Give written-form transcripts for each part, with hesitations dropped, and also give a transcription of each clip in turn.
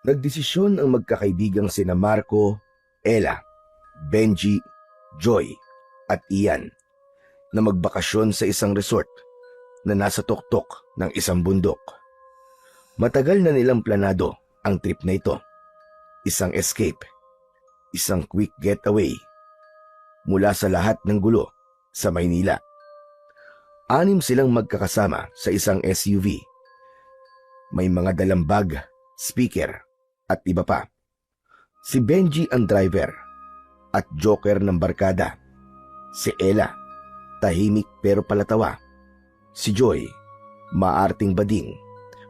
Nagdesisyon ang magkakaibigang sina Marco, Ella, Benji, Joy at Ian na magbakasyon sa isang resort na nasa tuktok ng isang bundok. Matagal na nilang planado ang trip na ito. Isang escape, isang quick getaway mula sa lahat ng gulo sa Maynila. 6 silang magkakasama sa isang SUV. May mga dalang bag, speaker at iba pa. Si Benji ang driver at joker ng barkada. Si Ella, tahimik pero palatawa. Si Joy, maarting bading,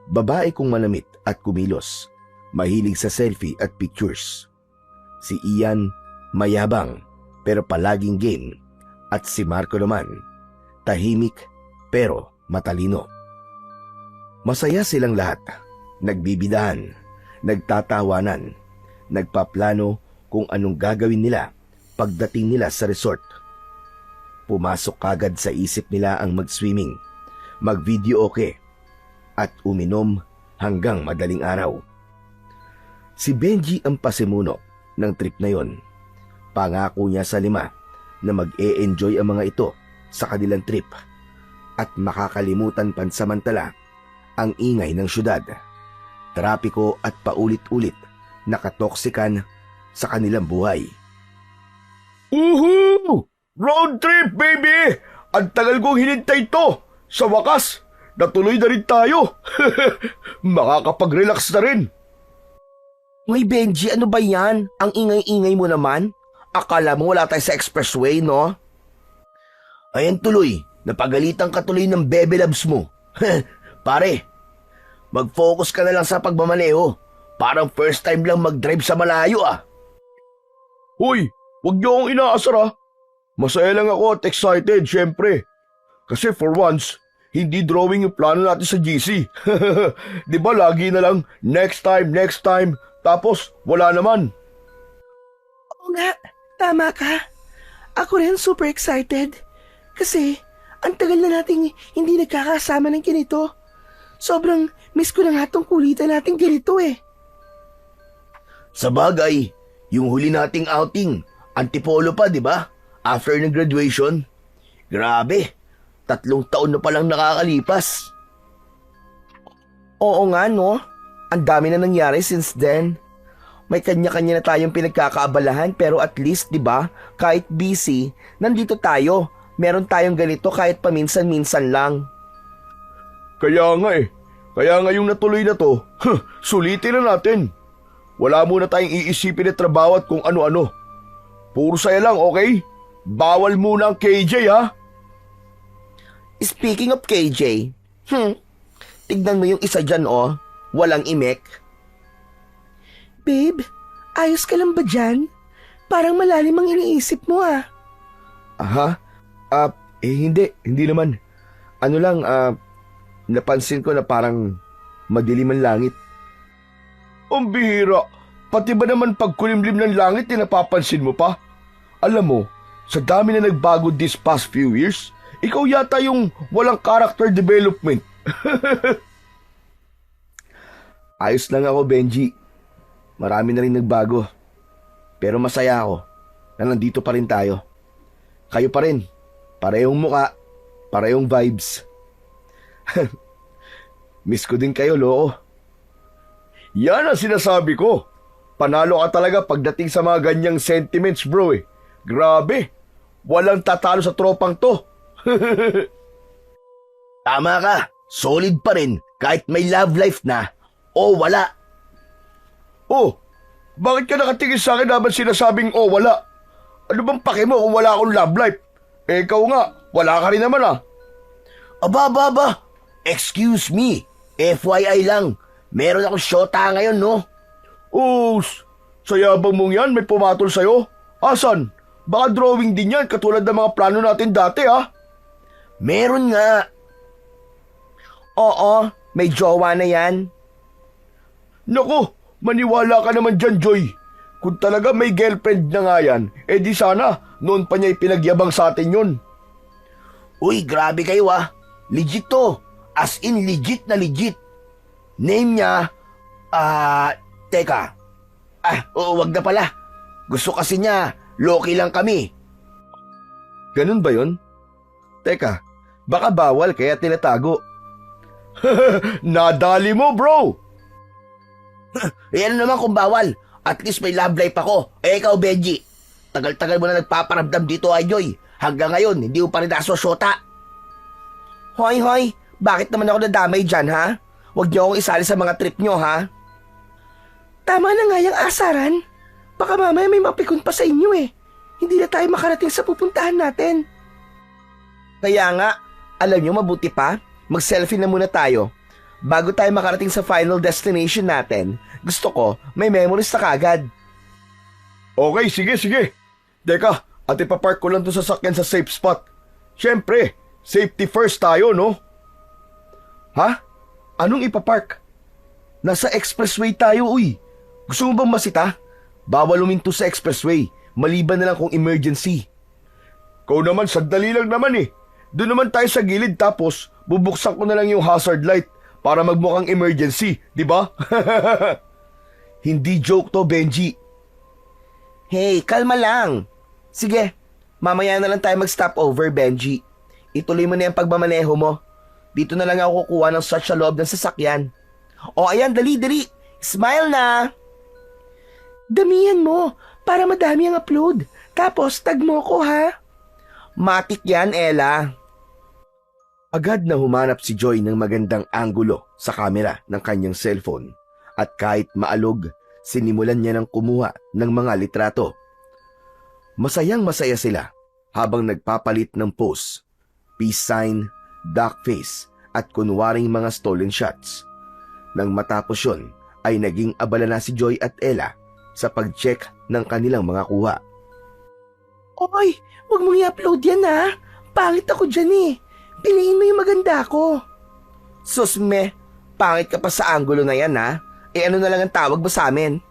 babae kung manamit at kumilos, mahilig sa selfie at pictures. Si Ian, mayabang pero palaging game. At si Marco naman, tahimik pero matalino. Masaya silang lahat, nagbibidahan, nagtatawanan, nagpaplano kung anong gagawin nila pagdating nila sa resort. Pumasok kagad sa isip nila ang mag-swimming, mag-videoke at uminom hanggang madaling araw. Si Benji ang pasimuno ng trip na yon. Pangako niya sa 5 na mag-e-enjoy ang mga ito sa kanilang trip at makakalimutan pansamantala ang ingay ng syudad, trapiko at paulit-ulit na katoksikan sa kanilang buhay. Uhu! Road trip, baby! Ang tagal kong hinintay to! Sa wakas, natuloy na rin tayo! Makakapag-relax na rin! Ngay Benji, ano ba yan? Ang ingay-ingay mo naman? Akala mo wala tayo sa expressway, no? Ayan tuloy, napagalitan ka tuloy ng bebe loves mo. Pare, mag-focus ka na lang sa pagmamaneho. Parang first time lang mag-drive sa malayo ah. Hoy, wag niyo akong inaasar ah. Masaya lang ako at excited, syempre. Kasi for once, hindi drawing yung plano natin sa GC. Di ba lagi na lang, next time, tapos wala naman. Oo nga, tama ka. Ako rin super excited. Kasi, ang tagal na nating hindi nagkakasama ng ganito. Sobrang miss ko na nga tong kulitan natin ganito eh. Sa bagay, yung huli nating outing, antipolo pa, di ba? After ng graduation. Grabe, 3 taon na palang nakakalipas. Oo nga no, ang dami na nangyari since then. May kanya-kanya na tayong pinagkakaabalahan pero at least, di ba, kahit busy, nandito tayo. Meron tayong ganito kahit paminsan-minsan lang. Kaya nga yung natuloy na to, sulitin na natin. Wala muna tayong iisipin na trabaho at kung ano-ano. Puro saya lang, okay? Bawal muna ang KJ ha? Speaking of KJ, tignan mo yung isa dyan oh, walang imek. Babe, ayos ka lang ba dyan? Parang malalim ang iniisip mo ah. Aha? Hindi naman. Ano lang, napansin ko na parang madilim ang langit. Ang bihira, pati ba naman pagkulimlim ng langit napapansin mo pa? Alam mo, sa dami na nagbago these past few years, ikaw yata yung walang character development. Ayos lang ako, Benji. Marami na rin nagbago. Pero masaya ako na nandito pa rin tayo. Kayo pa rin. Parehong muka, parehong vibes. Miss ko din kayo, loko. Yan ang sinasabi ko. Panalo ka talaga pagdating sa mga ganyang sentiments, bro eh. Grabe, walang tatalo sa tropang to. Tama ka, solid pa rin kahit may love life na o wala. Oh, bakit ka nakatingin sa akin habang sinasabing wala? Ano bang pake mo kung wala akong love life? Eh, ikaw nga, wala ka rin naman ah. Aba, excuse me, FYI lang, meron akong syota ngayon no? Oh, sa yabang mong yan, may pumatol sa'yo? Asan? Baka drawing din yan katulad ng mga plano natin dati ah. Meron nga. Oo, may jowa na yan. Naku, maniwala ka naman dyan, Joy. Kung talaga may girlfriend na nga yan, di sana noon pa niya ipinagyabang sa atin yun. Uy, grabe kayo ah. Legit to. As in legit na legit. Name niya, Teka. Oo, wag na pala. Gusto kasi niya, loki lang kami. Ganun ba yun? Teka, baka bawal kaya tinatago. Nadali mo, bro! Ano naman kung bawal? At least may love life ako. Ikaw, Benji. Tagal-tagal mo na nagpaparamdam dito, Joy. Hanggang ngayon, hindi mo pa rin nasosyota. Hoy, bakit naman ako nadamay dyan, ha? Huwag niyo akong isali sa mga trip niyo, ha? Tama na nga yung asaran. Baka mamaya may mapikon pa sa inyo eh. Hindi na tayo makarating sa pupuntahan natin. Kaya nga, alam niyo mabuti pa, mag-selfie na muna tayo. Bago tayo makarating sa final destination natin, gusto ko may memories na kagad. Okay, sige. Teka, at ipapark ko lang to sa sasakyan sa safe spot. Siyempre, safety first tayo, no? Ha? Anong ipapark? Nasa expressway tayo, uy. Gusto mo bang masita? Bawal luminto sa expressway, maliban na lang kung emergency. Kau naman, sandali lang naman eh. Doon naman tayo sa gilid tapos bubuksan ko na lang yung hazard light para magmukhang emergency, di ba? Hindi joke to, Benji. Hey, kalma lang. Sige, mamaya na lang tayo mag-stop over, Benji. Ituloy mo na yung pagmamaneho mo. Dito na lang ako kukuha ng search sa loob ng sasakyan. O ayan, dali. Smile na. Damihan mo para madami ang upload. Tapos tag mo ko, ha? Matik yan, Ella. Agad na humanap si Joy ng magandang anggulo sa kamera ng kanyang cellphone at kahit maalog, sinimulan niya ng kumuha ng mga litrato. Masayang-masaya sila habang nagpapalit ng pose, peace sign, duck face at kunwaring mga stolen shots. Nang matapos yun, ay naging abala na si Joy at Ella sa pag-check ng kanilang mga kuha. Oy, wag mong i-upload yan, ha? Pangit ako dyan eh. Piliin mo yung maganda ko. Susme, pangit ka pa sa anggulo na yan, ha? Ano na lang ang tawag mo sa amin?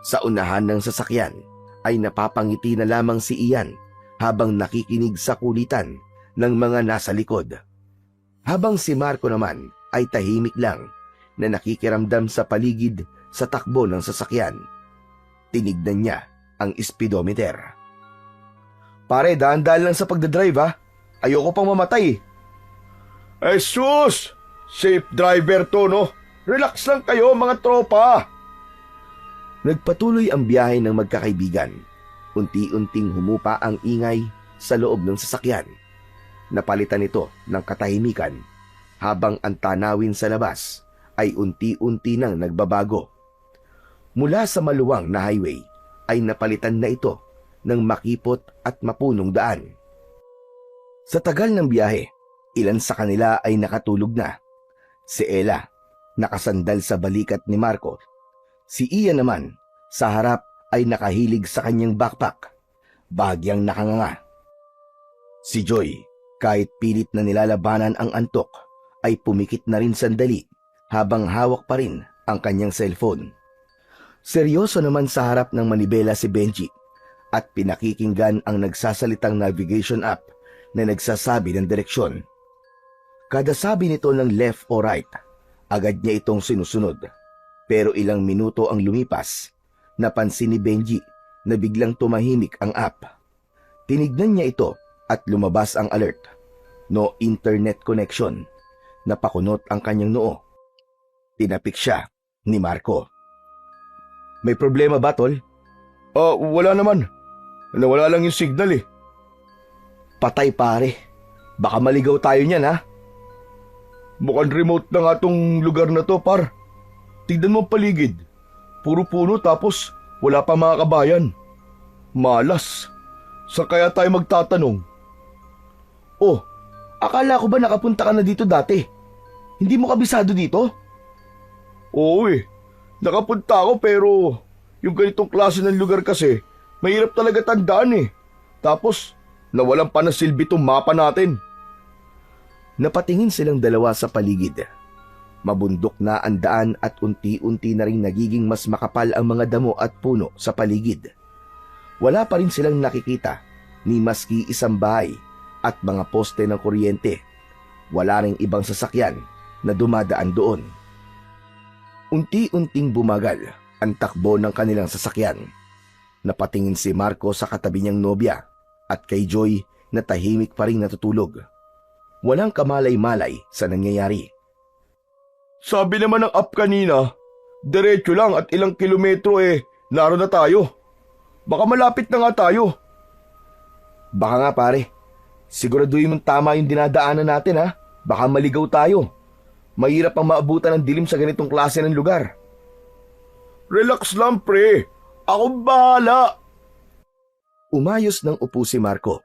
Sa unahan ng sasakyan ay napapangiti na lamang si Ian habang nakikinig sa kulitan ng mga nasa likod. Habang si Marco naman ay tahimik lang na nakikiramdam sa paligid sa takbo ng sasakyan. Tinignan niya ang speedometer. Pare, dahan-dahan lang sa pagdadrive, ha? Ayoko pang mamatay. sus! Safe driver to, no? Relax lang kayo, mga tropa. Nagpatuloy ang biyahe ng magkakaibigan. Unti-unting humupa ang ingay sa loob ng sasakyan. Napalitan ito ng katahimikan habang ang tanawin sa labas ay unti-unti nang nagbabago. Mula sa maluwang na highway ay napalitan na ito ng makipot at mapunong daan. Sa tagal ng biyahe, ilan sa kanila ay nakatulog na. Si Ella, nakasandal sa balikat ni Marco. Si Ian naman, sa harap ay nakahilig sa kanyang backpack, bahagyang nakanganga. Si Joy, kahit pilit na nilalabanan ang antok, ay pumikit na rin sandali habang hawak pa rin ang kanyang cellphone. Seryoso naman sa harap ng manibela si Benji at pinakikinggan ang nagsasalitang navigation app na nagsasabi ng direksyon. Kada sabi nito ng left o right, agad niya itong sinusunod. Pero ilang minuto ang lumipas, napansin ni Benji na biglang tumahimik ang app. Tinignan niya ito at lumabas ang alert. No internet connection. Napakunot ang kanyang noo. Tinapik siya ni Marco. May problema ba, tol? Wala naman. Nawala lang yung signal eh. Patay pare. Baka maligaw tayo niyan, ha? Mukhang remote na nga tong lugar na to, par. Tignan mo ang paligid. Puro puno tapos wala pa mga kabayan. Malas. Saan kaya tayo magtatanong? Oh, akala ko ba nakapunta ka na dito dati? Hindi mo kabisado dito? Oo eh. Nakapunta ako pero yung ganitong klase ng lugar kasi mahirap talaga tandaan eh. Tapos nawalan pa ng silbi tong mapa natin. Napatingin silang dalawa sa paligid. Mabundok na ang daan at unti-unti na rin nagiging mas makapal ang mga damo at puno sa paligid. Wala pa rin silang nakikita ni maski isang bahay at mga poste ng kuryente. Wala ring ibang sasakyan na dumadaan doon. Unti-unting bumagal ang takbo ng kanilang sasakyan. Napatingin si Marco sa katabi niyang nobya at kay Joy na tahimik pa rin natutulog. Walang kamalay-malay sa nangyayari. Sabi naman ng app kanina, diretso lang at ilang kilometro naroon na tayo. Baka malapit na nga tayo. Baka nga pare, siguraduhin mong tama yung dinadaanan natin ha. Baka maligaw tayo. Mahirap ang maabutan ng dilim sa ganitong klase ng lugar. Relax lang pre, ako bahala. Umayos ng upo si Marco,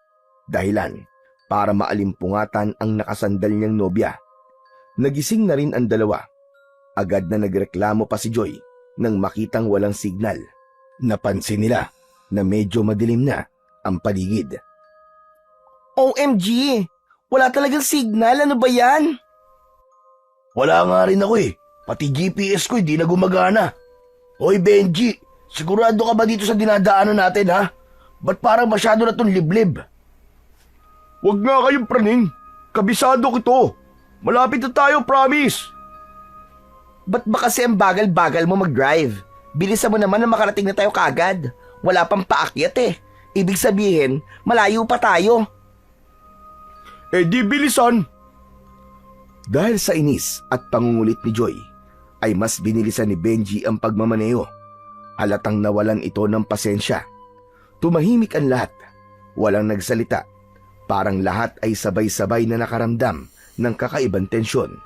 dahilan para maalimpungatan ang nakasandal niyang nobya. Nagising na rin ang dalawa. Agad na nagreklamo pa si Joy nang makitang walang signal. Napansin nila na medyo madilim na ang paligid. OMG! Wala talagang signal, ano ba yan? Wala nga rin ako pati GPS ko hindi na gumagana. Hoy Benji, sigurado ka ba dito sa dinadaanan natin ha? Ba't parang masyado na itong liblib? Huwag nga kayong praning, kabisado ko to. Malapit na tayo, promise. Ba't ba kasi ang bagal-bagal mo mag-drive? Bilisan mo naman na makarating na tayo kaagad. Wala pang paakyat Ibig sabihin, malayo pa tayo. Di bilisan. Dahil sa inis at pangungulit ni Joy, ay mas binilisan ni Benji ang pagmamaneo. Halatang nawalan ito ng pasensya. Tumahimik ang lahat. Walang nagsalita. Parang lahat ay sabay-sabay na nakaramdam ng kakaibang tensyon.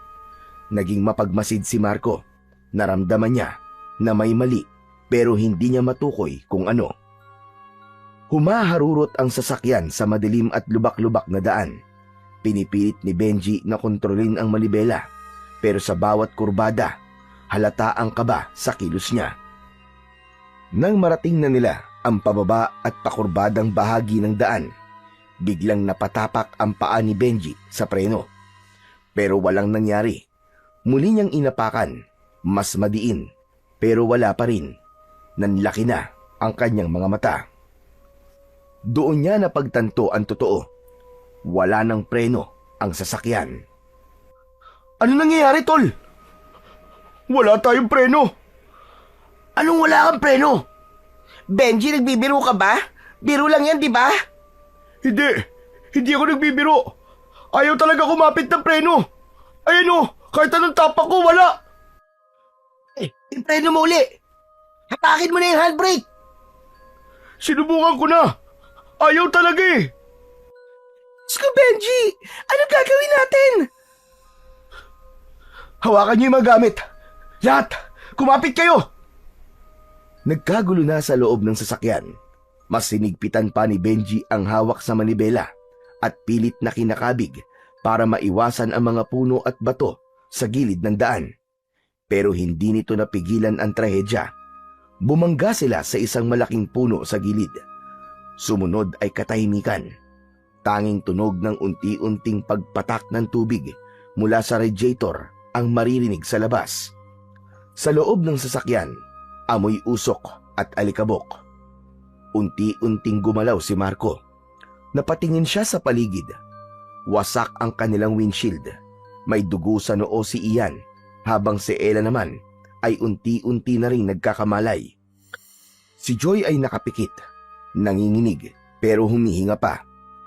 Naging mapagmasid si Marco. Naramdaman niya na may mali pero hindi niya matukoy kung ano. Humaharurot ang sasakyan sa madilim at lubak-lubak na daan. Pinipilit ni Benji na kontrolin ang manibela, pero sa bawat kurbada, halata ang kaba sa kilos niya. Nang marating na nila ang pababa at pakurbadang bahagi ng daan, biglang napatapak ang paa ni Benji sa preno. Pero walang nangyari. Muli niyang inapakan, mas madiin, pero wala pa rin. Nanlaki na ang kanyang mga mata. Doon niya napagtanto ang totoo. Wala ng preno ang sasakyan. Ano nangyayari, tol? Wala tayong preno. Anong wala kang preno? Benji, nagbibiro ka ba? Biro lang yan, di ba? Hindi ako nagbibiro. Ayaw talaga kumapit ng preno. Ayun kahit anong tapak ko, wala. Yung preno mo uli. Hapakin mo na yung handbrake. Sinubukan ko na. Ayaw talaga Sko, Benji! Anong gagawin natin? Hawakan niyo yung mga gamit. Lahat! Kumapit kayo! Nagkagulo na sa loob ng sasakyan. Mas sinigpitan pa ni Benji ang hawak sa manibela at pilit na kinakabig para maiwasan ang mga puno at bato sa gilid ng daan. Pero hindi nito napigilan ang trahedya. Bumangga sila sa isang malaking puno sa gilid. Sumunod ay katahimikan. Tanging tunog ng unti-unting pagpatak ng tubig mula sa radiator ang maririnig sa labas. Sa loob ng sasakyan, amoy usok at alikabok. Unti-unting gumalaw si Marco. Napatingin siya sa paligid. Wasak ang kanilang windshield. May dugo sa noo si Ian, habang si Ella naman ay unti-unti na rin nagkakamalay. Si Joy ay nakapikit, nanginginig pero humihinga pa.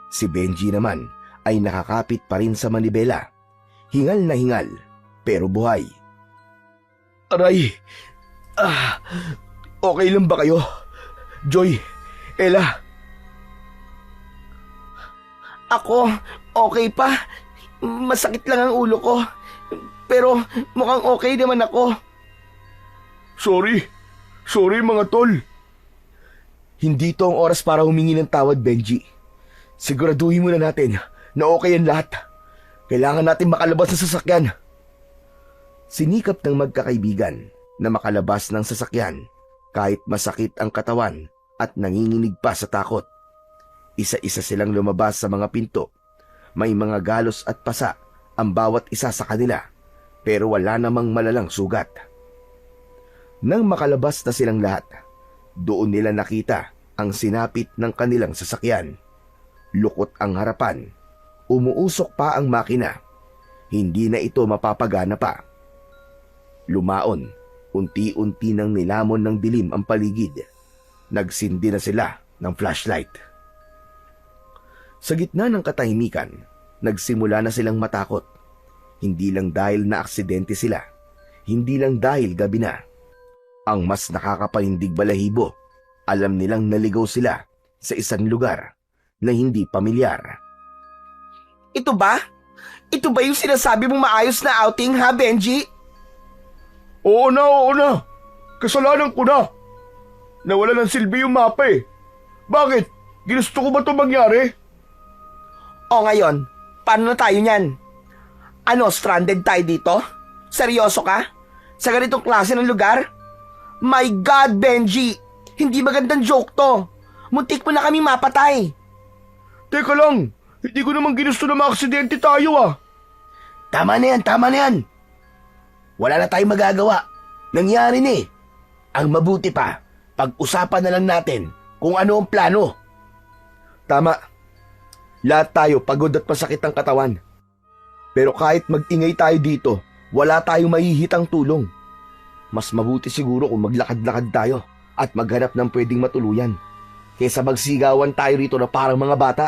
Si Benji naman ay nakakapit pa rin sa manibela. Hingal na hingal, pero buhay. Aray! Okay lang ba kayo? Joy, Ella? Ako, okay pa. Masakit lang ang ulo ko. Pero mukhang okay naman ako. Sorry mga tol. Hindi to ang oras para humingi ng tawad, Benji. Siguraduhin muna natin na okay ang lahat. Kailangan natin makalabas sa sasakyan. Sinikap ng magkakaibigan na makalabas ng sasakyan kahit masakit ang katawan at nanginginig pa sa takot. Isa-isa silang lumabas sa mga pinto. May mga galos at pasa ang bawat isa sa kanila, pero wala namang malalang sugat. Nang makalabas na silang lahat, doon nila nakita ang sinapit ng kanilang sasakyan. Lukot ang harapan. Umuusok pa ang makina. Hindi na ito mapapagana pa. Lumaon Unti-unti nang nilamon ng dilim ang paligid. Nagsindi na sila ng flashlight. Sa gitna ng katahimikan, nagsimula na silang matakot. Hindi lang dahil na aksidente sila, hindi lang dahil gabi na. Ang mas nakakapanindig balahibo, alam nilang naligaw sila sa isang lugar na hindi pamilyar. Ito ba? Ito ba yung sinasabi mong maayos na outing, ha, Benji? Oo na. Kasalanan ko na. Nawala ng silbi yung mapa eh. Bakit? Ginusto ko ba ito mangyari? O ngayon, paano na tayo niyan? Ano, stranded tayo dito? Seryoso ka? Sa ganitong klase ng lugar? My God, Benji! Hindi magandang joke to. Muntik mo na kami mapatay. Teka lang, hindi ko naman ginusto na maaksidente tayo ah. Tama na yan. Wala na tayong magagawa. Nangyari na eh. Ang mabuti pa, pag-usapan na lang natin kung ano ang plano. Tama. Lahat tayo pagod at masakit ang katawan. Pero kahit mag-ingay tayo dito, wala tayong mahihitang tulong. Mas mabuti siguro kung maglakad-lakad tayo at maghanap ng pwedeng matuluyan kaysa magsigawan tayo rito na parang mga bata.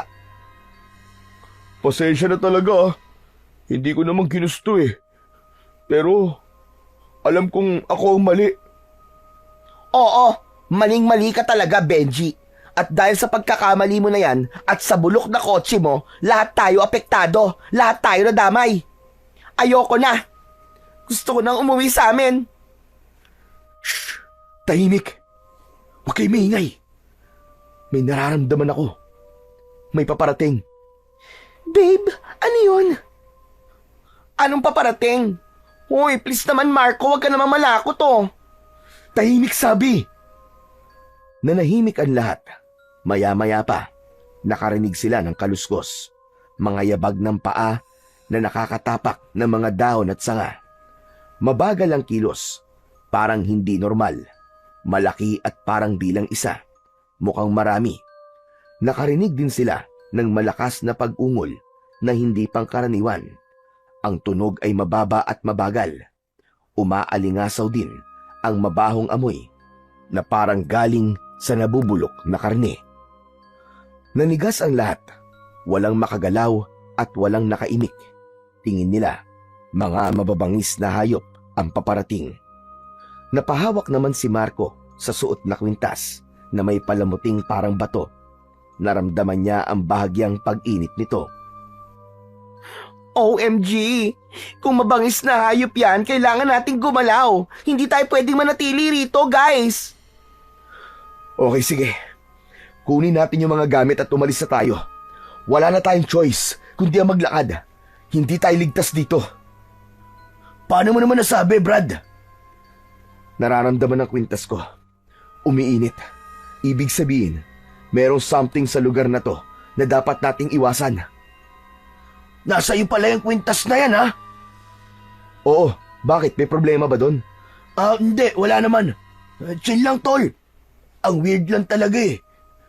Pasensya na talaga ah. Hindi ko naman ginusto eh. Pero alam kong ako ang mali. Oo, maling-mali ka talaga, Benji. At dahil sa pagkakamali mo na yan at sa bulok na kotse mo, lahat tayo apektado, lahat tayo nadamay. Ayoko na. Gusto ko nang umuwi sa amin. Shh! Tahimik! Huwag kayo maingay. May nararamdaman ako. May paparating. Babe, ano yun? Anong paparating? Hoy, please naman Marco, wag ka naman malako to. Tahimik sabi! Nanahimik ang lahat. Maya-maya pa, nakarinig sila ng kaluskos. Mga yabag ng paa na nakakatapak ng mga dahon at sanga. Mabagal ang kilos, parang hindi normal. Malaki at parang bilang isa. Mukhang marami. Nakarinig din sila ng malakas na pag-ungol na hindi pangkaraniwan. Ang tunog ay mababa at mabagal. Umaalingasaw din ang mabahong amoy na parang galing sa nabubulok na karne. Nanigas ang lahat. Walang makagalaw at walang nakaimik. Tingin nila, mga mababangis na hayop ang paparating. Napahawak naman si Marco sa suot na kwintas na may palamuting parang bato. Naramdaman niya ang bahagyang pag-init nito. OMG! Kung mabangis na hayop yan, kailangan nating gumalaw. Hindi tayo pwedeng manatili rito, guys. Okay, sige. Kunin natin yung mga gamit at umalis na tayo. Wala na tayong choice kundi ang maglakad. Hindi tayo ligtas dito. Paano mo naman nasabi, Brad? Nararamdaman ng kwintas ko. Umiinit. Ibig sabihin, merong something sa lugar na to na dapat nating iwasan. Nasa iyo pala yung kwintas na yan, ha? Oo, bakit? May problema ba doon? Hindi, wala naman. Chill lang, tol. Ang weird lang talaga eh.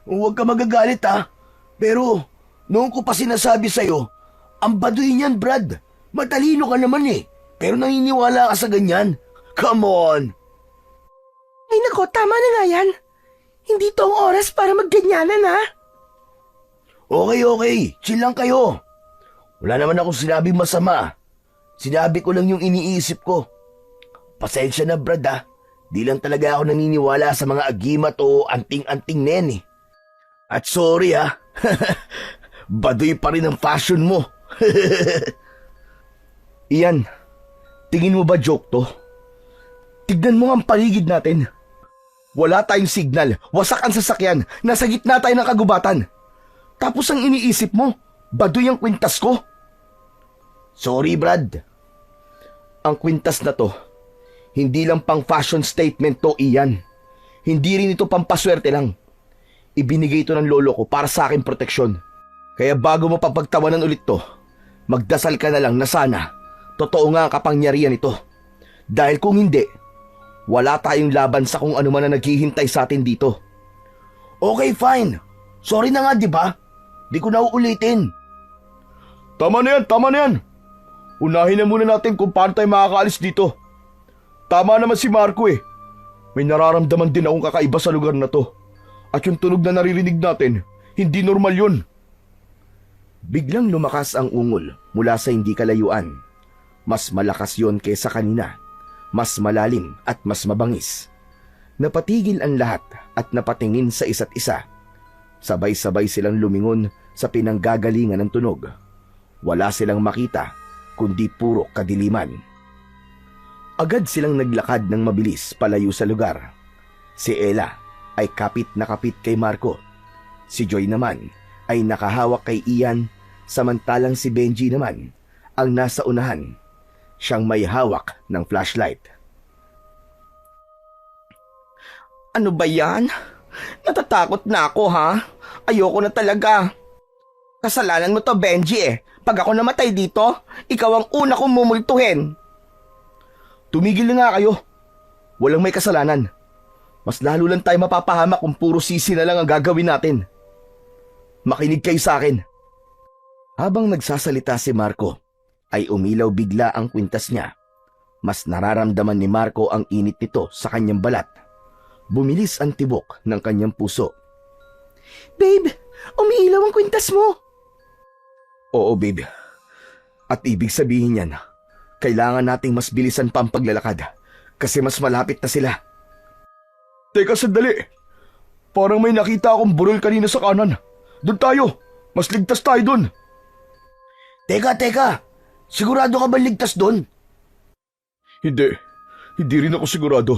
Huwag ka magagalit ha. Pero, noong ko pa sinasabi sa'yo, ang baduy niyan, Brad. Matalino ka naman eh. Pero naniniwala ka sa ganyan. Come on. Ay nako, tama na nga yan. Hindi to ang oras para magganyanan ha. Okay. Chill lang kayo. Wala naman akong sinabing masama. Sinabi ko lang yung iniisip ko. Pasensya na, Brad ha. Di lang talaga ako naniniwala sa mga agimat o anting-anting nen eh. At sorry ha. Baduy pa rin ang fashion mo. Iyan, tingin mo ba joke to? Tignan mo ang paligid natin. Wala tayong signal, wasak ang sasakyan, nasa gitna tayo ng kagubatan. Tapos ang iniisip mo, baduy ang kwintas ko. Sorry, Brad. Ang kwintas na to, hindi lang pang fashion statement to, Ian. Hindi rin ito pampaswerte lang. Ibinigay ito ng lolo ko para sa akin proteksyon. Kaya bago mo papagtawanan ulit to, magdasal ka na lang na sana totoo nga ang kapangyarihan nito. Dahil kung hindi, wala tayong laban sa kung ano man na naghihintay sa atin dito. Okay, fine. Sorry na nga, di ba? Di ko na uulitin. Tama na yan. Unahin na muna natin kung paano tayo makakaalis dito. Tama naman si Marco eh. May nararamdaman din akong kakaiba sa lugar na to. At yung tunog na naririnig natin, hindi normal yun. Biglang lumakas ang ungol mula sa hindi kalayuan. Mas malakas yon kaysa kanina. Mas malalim at mas mabangis. Napatigil ang lahat at napatingin sa isa't isa. Sabay-sabay silang lumingon sa pinanggagalingan ng tunog. Wala silang makita, kundi puro kadiliman. Agad silang naglakad ng mabilis palayo sa lugar. Si Ella ay kapit na kapit kay Marco. Si Joy naman ay nakahawak kay Ian, samantalang si Benji naman ang nasa unahan. Siyang may hawak ng flashlight. Ano ba yan? Natatakot na ako ha. Ayoko na talaga. Kasalanan mo to, Benji eh. Pag ako namatay dito, ikaw ang una kong mumultuhin. Tumigil na nga kayo. Walang may kasalanan. Mas lalo lang tayo mapapahamak kung puro sisi na lang ang gagawin natin. Makinig kayo sa akin. Habang nagsasalita si Marco, ay umilaw bigla ang kwintas niya. Mas nararamdaman ni Marco ang init nito sa kanyang balat. Bumilis ang tibok ng kanyang puso. Babe, umiilaw ang kwintas mo. Oo, babe. At ibig sabihin yan, kailangan nating mas bilisan pa ang paglalakad kasi mas malapit na sila. Teka sandali. Parang may nakita akong burol kanina sa kanan. Doon tayo. Mas ligtas tayo doon. Teka. Sigurado ka ba ligtas doon? Hindi. Hindi rin ako sigurado.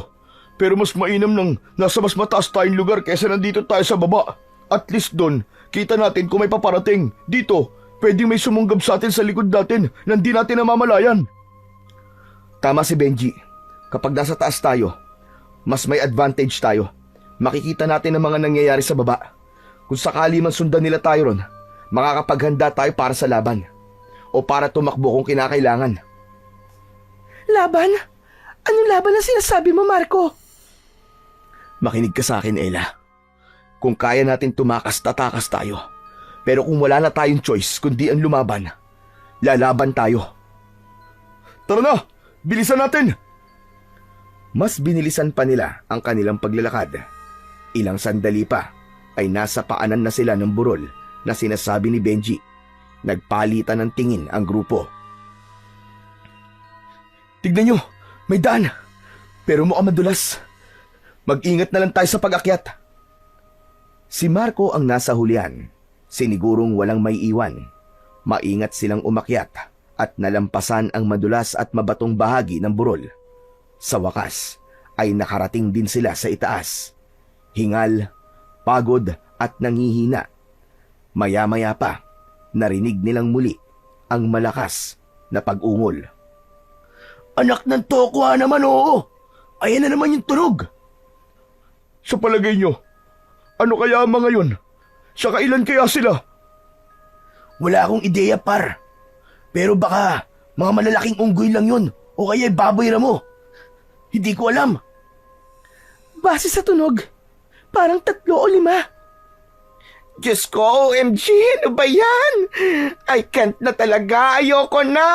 Pero mas mainam nang nasa mas mataas tayong lugar kaysa nandito tayo sa baba. At least doon, kita natin kung may paparating. Dito, pwedeng may sumunggab sa atin sa likod natin na hindi natin namamalayan. Tama si Benji. Kapag nasa taas tayo, mas may advantage tayo. Makikita natin ang mga nangyayari sa baba. Kung sakali man sundan nila tayo ron, makakapaghanda tayo para sa laban. O para tumakbo kung kinakailangan. Laban? Anong laban na sinasabi mo, Marco? Makinig ka sa akin, Ella. Kung kaya natin tumakas, tatakas tayo. Pero kung wala na tayong choice kundi ang lumaban, lalaban tayo. Tara na! Bilisan natin! Mas binilisan pa nila ang kanilang paglalakad. Ilang sandali pa ay nasa paanan na sila ng burol na sinasabi ni Benji. Nagpalitan ng tingin ang grupo. Tignan nyo, may daan. Pero mukhang madulas. Mag-ingat na lang tayo sa pag-akyat. Si Marco ang nasa hulihan. Sinigurong walang may iwan. Maingat silang umakyat at nalampasan ang madulas at mabatong bahagi ng burol. Sa wakas ay nakarating din sila sa itaas. Hingal, pagod at nangihina. Maya-maya pa, narinig nilang muli ang malakas na pag-ungol. Anak ng tokwa naman, oo. Ayan na naman yung tunog. Sa palagay nyo, ano kaya ang mga yun? Saka ilan kaya sila? Wala akong ideya, par. Pero baka mga malalaking unggoy lang yun o kaya baboy mo. Hindi ko alam. Base sa tunog, parang 3 o 5. Diyos ko, OMG, ano ba yan? I can't na talaga, ayoko na.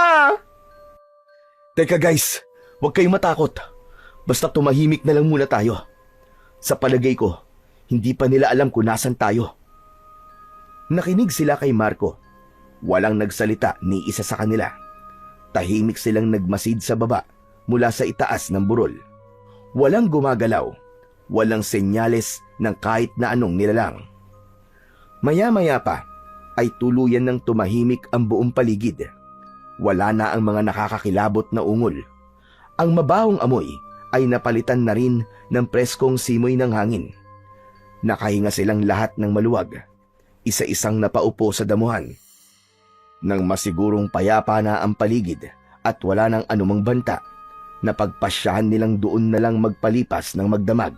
Teka guys, huwag kayong matakot. Basta tumahimik na lang muna tayo. Sa palagay ko, hindi pa nila alam kung nasan tayo. Nakinig sila kay Marco. Walang nagsalita ni isa sa kanila. Tahimik silang nagmasid sa baba mula sa itaas ng burol. Walang gumagalaw. Walang senyales ng kahit na anong nilalang. Maya-maya pa ay tuluyan ng tumahimik ang buong paligid. Wala na ang mga nakakakilabot na ungol. Ang mabahong amoy ay napalitan na rin ng preskong simoy ng hangin. Nakahinga silang lahat ng maluwag. Isa-isang napaupo sa damuhan. Nang masigurong payapa na ang paligid at wala nang anumang banta, napagpasyahan nilang doon na lang magpalipas ng magdamag.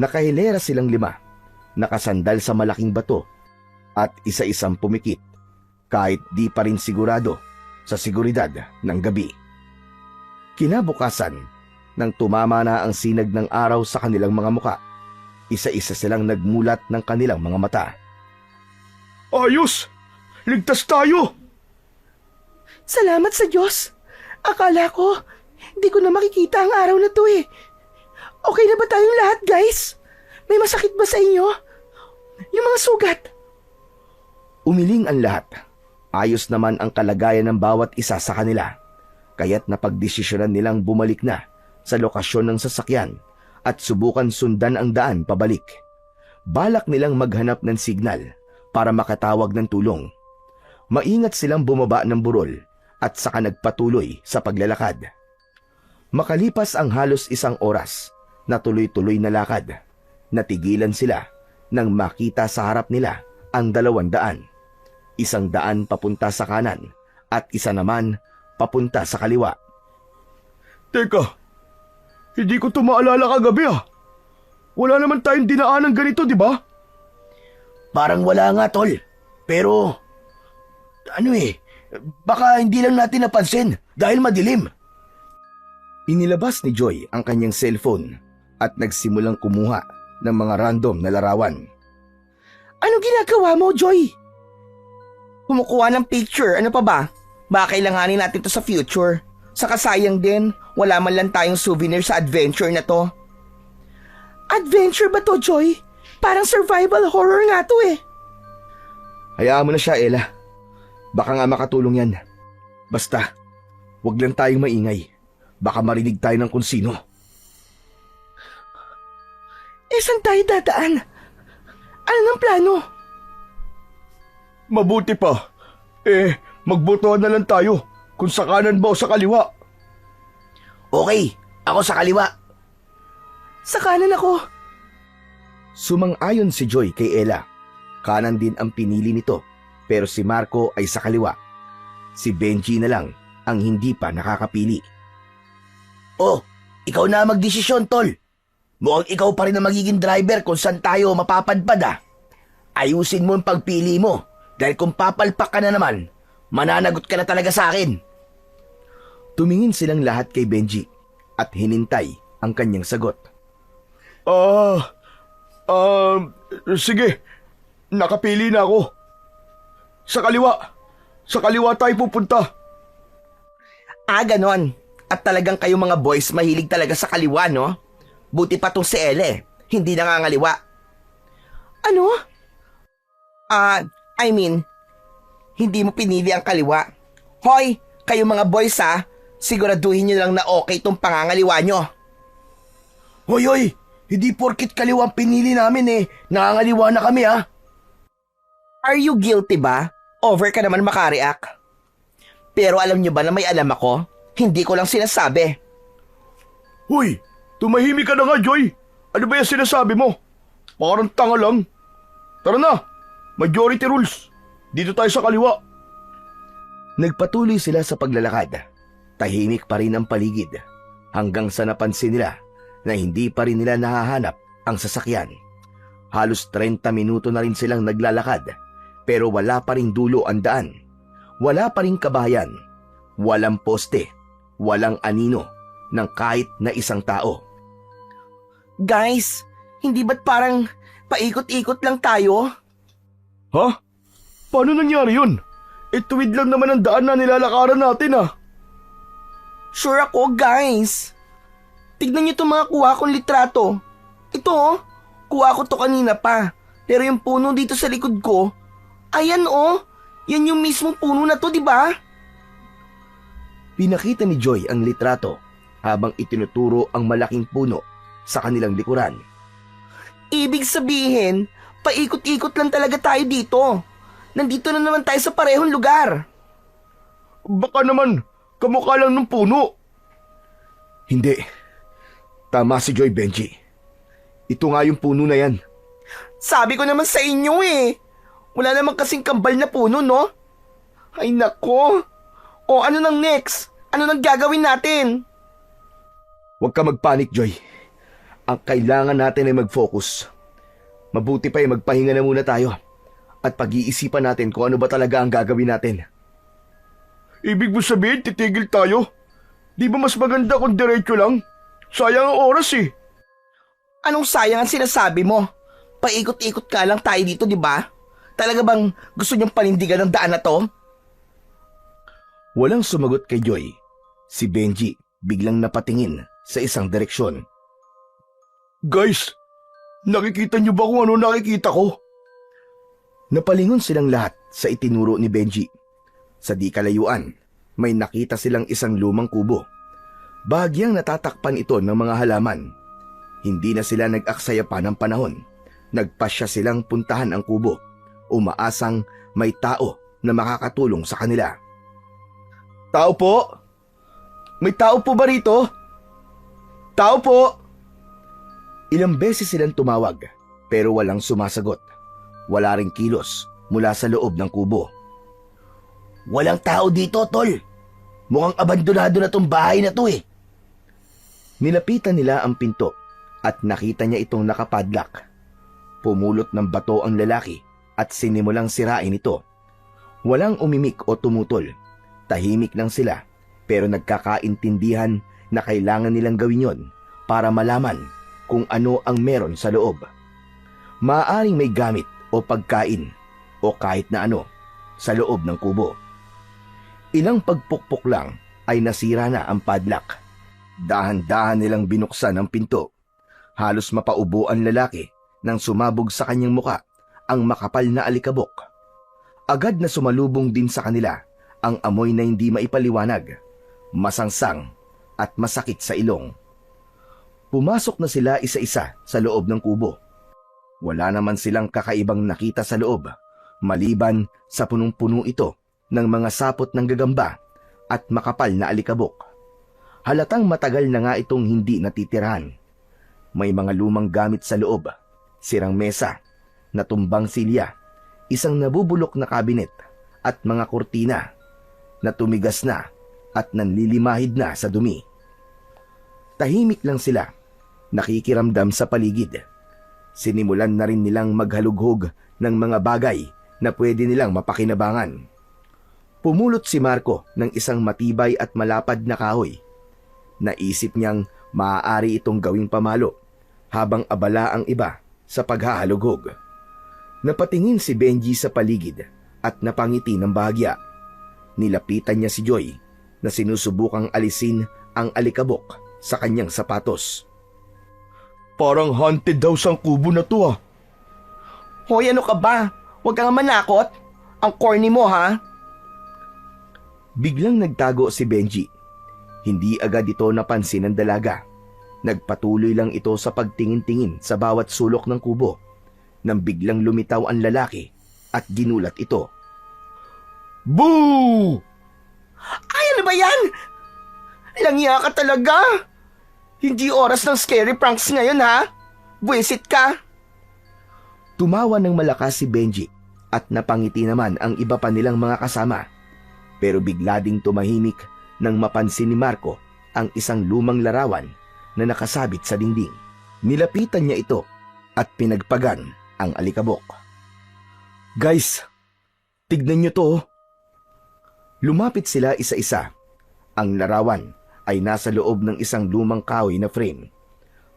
Nakahilera silang 5, nakasandal sa malaking bato at isa-isang pumikit kahit di pa rin sigurado sa seguridad ng gabi. Kinabukasan, nang tumama na ang sinag ng araw sa kanilang mga muka, isa-isa silang nagmulat ng kanilang mga mata. Ayos! Ligtas tayo! Salamat sa Diyos. Akala ko, Hindi ko na makikita ang araw na to eh. Okay na ba tayong lahat, guys? May masakit ba sa inyo? Yung mga sugat? Umiling ang lahat. Ayos naman ang kalagayan ng bawat isa sa kanila. Kaya't napagdesisyonan nilang bumalik na sa lokasyon ng sasakyan at subukan sundan ang daan pabalik. Balak nilang maghanap ng signal para makatawag ng tulong. Maingat silang bumaba ng burol at saka nagpatuloy sa paglalakad. Makalipas ang halos 1 oras na tuloy-tuloy na lakad, natigilan sila nang makita sa harap nila ang 200. 100 papunta sa kanan at 1 naman papunta sa kaliwa. Teka, hindi ko ito maalala kagabi ah. Wala naman tayong dinaan ng ganito, di ba? Parang wala nga, tol. Pero, baka hindi lang natin napansin dahil madilim. Inilabas ni Joy ang kanyang cellphone at nagsimulang kumuha ng mga random na larawan. Anong ginagawa mo, Joy? Kumukuha ng picture, ano pa ba? Baka kailanganin natin to sa future. Saka sayang din, wala man lang tayong souvenir sa adventure na to. Adventure ba to, Joy? Parang survival horror nga to eh. Hayaan mo na siya, Ella. Baka nga makatulong yan. Basta, wag lang tayong maingay. Baka marinig tayo ng kung sino. Saan tayo dadaan? Ano ng plano? Mabuti pa. Magbotohan na lang tayo kung sa kanan ba o sa kaliwa. Okay, ako sa kaliwa. Sa kanan ako. Sumang-ayon si Joy kay Ella. Kanan din ang pinili nito, pero si Marco ay sa kaliwa. Si Benji na lang ang hindi pa nakakapili. Oh, ikaw na magdesisyon, tol. Mukhang ikaw pa rin ang magiging driver kung saan tayo mapapadpad ah. Ayusin mo ang pagpili mo dahil kung papalpak ka na naman, mananagot ka na talaga sa akin. Tumingin silang lahat kay Benji at hinintay ang kanyang sagot. Sige. Nakapili na ako. Sa kaliwa. Sa kaliwa tayo pupunta. Ganon. At talagang kayo mga boys mahilig talaga sa kaliwa, no? Buti pa tong si Ele, hindi nangangaliwa. Ano? Hindi mo pinili ang kaliwa. Hoy, kayo mga boys ha, siguraduhin nyo lang na okay tong pangangaliwa nyo. Hoy, hindi porkit kaliwa ang pinili namin nangangaliwa na kami ha. Are you guilty ba? Over ka naman makareact. Pero alam nyo ba na may alam ako? Hindi ko lang sinasabi. Huy, tumahimik ka na nga, Joy. Ano ba yung sinasabi mo? Parang tanga lang. Tara na, majority rules. Dito tayo sa kaliwa. Nagpatuloy sila sa paglalakad. Tahimik pa rin ang paligid hanggang sa napansin nila na hindi pa rin nila nahahanap ang sasakyan. Halos 30 minuto na rin silang naglalakad pero wala pa ring dulo ang daan. Wala pa ring kabahayan. Walang poste. Walang anino ng kahit na isang tao. Guys, hindi ba't parang paikot-ikot lang tayo? Ha? Paano nangyari yun? Tuwid lang naman ang daan na nilalakaran natin ah. Sure ako, guys. Tignan niyo itong mga kuha kong litrato. Ito kuha ko to kanina pa. Pero yung puno dito sa likod ko, ayan yan yung mismong puno na to, di ba? Pinakita ni Joy ang litrato habang itinuturo ang malaking puno sa kanilang likuran. Ibig sabihin, paikot-ikot lang talaga tayo dito. Nandito na naman tayo sa parehong lugar. Baka naman, kamukha lang ng puno. Hindi. Tama si Joy, Benji. Ito nga yung puno na yan. Sabi ko naman sa inyo Wala naman kasing kambal na puno, no? Ay nako. O ano nang next? Ano nang gagawin natin? Huwag ka magpanik, Joy. Ang kailangan natin ay mag-focus. Mabuti pa ay magpahinga na muna tayo at pag-iisipan natin kung ano ba talaga ang gagawin natin. Ibig mo sabihin, titigil tayo? Di ba mas maganda kung diretso lang? Sayang ang oras eh. Anong sayang ang sinasabi mo? Paikot-ikot ka lang tayo dito, di ba? Talaga bang gusto niyong panindigan ng daan na to? Walang sumagot kay Joy. Si Benji biglang napatingin sa isang direksyon. Guys, nakikita niyo ba kung ano nakikita ko? Napalingon silang lahat sa itinuro ni Benji. Sa di kalayuan, may nakita silang isang lumang kubo. Bahagyang natatakpan ito ng mga halaman. Hindi na sila nag-aksaya pa ng panahon. Nagpasya silang puntahan ang kubo, umaasang may tao na makakatulong sa kanila. Tao po? May tao po ba rito? Tao po? Ilang beses silang tumawag pero walang sumasagot. Wala ring kilos mula sa loob ng kubo. Walang tao dito, tol. Mukhang abandonado na tong bahay na to eh. Nilapitan nila ang pinto at nakita niya itong nakapadlock. Pumulot ng bato ang lalaki at sinimulang sirain ito. Walang umimik o tumutol. Tahimik lang sila pero nagkakaintindihan na kailangan nilang gawin yon para malaman kung ano ang meron sa loob. Maaaring may gamit o pagkain o kahit na ano sa loob ng kubo. Ilang pagpukpok lang ay nasira na ang padlock. Dahan-dahan nilang binuksan ang pinto. Halos mapaubo ang lalaki nang sumabog sa kanyang muka ang makapal na alikabok. Agad na sumalubong din sa kanila ang amoy na hindi maipaliwanag, masangsang at masakit sa ilong. Pumasok na sila isa-isa sa loob ng kubo. Wala naman silang kakaibang nakita sa loob, maliban sa punong-puno ito ng mga sapot ng gagamba at makapal na alikabok. Halatang matagal na nga itong hindi natitirahan. May mga lumang gamit sa loob, sirang mesa, natumbang silya, isang nabubulok na kabinet at mga kurtina na tumigas na at nanlilimahid na sa dumi. Tahimik lang sila, nakikiramdam sa paligid. Sinimulan na rin nilang maghalughog ng mga bagay na pwede nilang mapakinabangan. Pumulot si Marco ng isang matibay at malapad na kahoy. Naisip niyang maaari itong gawing pamalo habang abala ang iba sa paghahalughog. Napatingin si Benji sa paligid at napangiti ng bahagya. Nilapitan niya si Joy na sinusubukang alisin ang alikabok sa kanyang sapatos. Parang haunted daw sang kubo na to ah. Hoy, ano ka ba? Huwag kang manakot. Ang corny mo, ha? Biglang nagtago si Benji. Hindi agad ito napansin ng dalaga. Nagpatuloy lang ito sa pagtingin-tingin sa bawat sulok ng kubo nang biglang lumitaw ang lalaki at ginulat ito. Boo! Ay, ano ba yan? Langya ka talaga. Hindi oras ng scary pranks ngayon, ha? Buwisit ka. Tumawa ng malakas si Benji at napangiti naman ang iba pa nilang mga kasama. Pero bigla ding tumahimik nang mapansin ni Marco ang isang lumang larawan na nakasabit sa dingding. Nilapitan niya ito at pinagpagan ang alikabok. Guys, tignan niyo to. Lumapit sila isa-isa. Ang larawan ay nasa loob ng isang lumang kahoy na frame.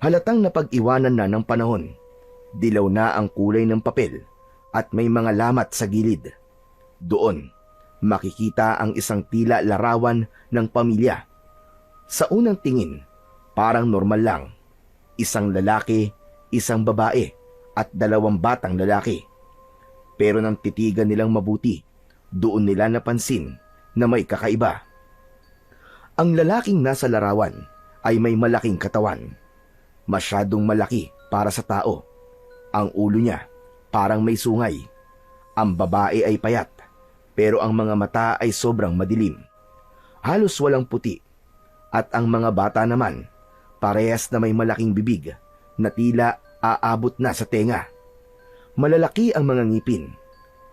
Halatang napag-iwanan na ng panahon. Dilaw na ang kulay ng papel at may mga lamat sa gilid. Doon, makikita ang isang tila larawan ng pamilya. Sa unang tingin, parang normal lang. Isang lalaki, isang babae, at 2 batang lalaki. Pero nang titigan nilang mabuti, doon nila napansin na may kakaiba. Ang lalaking nasa larawan ay may malaking katawan. Masyadong malaki para sa tao. Ang ulo niya parang may sungay. Ang babae ay payat, pero ang mga mata ay sobrang madilim. Halos walang puti. At ang mga bata naman, parehas na may malaking bibig na tila aabot na sa tenga. Malalaki ang mga ngipin.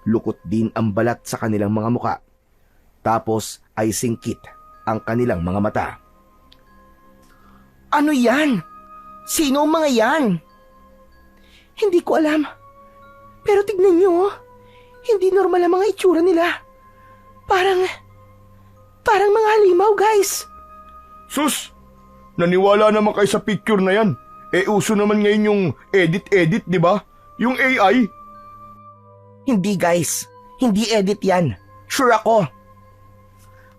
Lukot din ang balat sa kanilang mga muka. Tapos ay singkit ang kanilang mga mata. Ano yan? Sino ang mga yan? Hindi ko alam. Pero tignan nyo, hindi normal ang mga itsura nila. Parang mga halimaw, guys. Sus! Naniwala naman kayo sa picture na yan. Uso naman ngayon yung edit-edit, di ba? Yung AI. Hindi, guys. Hindi edit yan. Sure ako.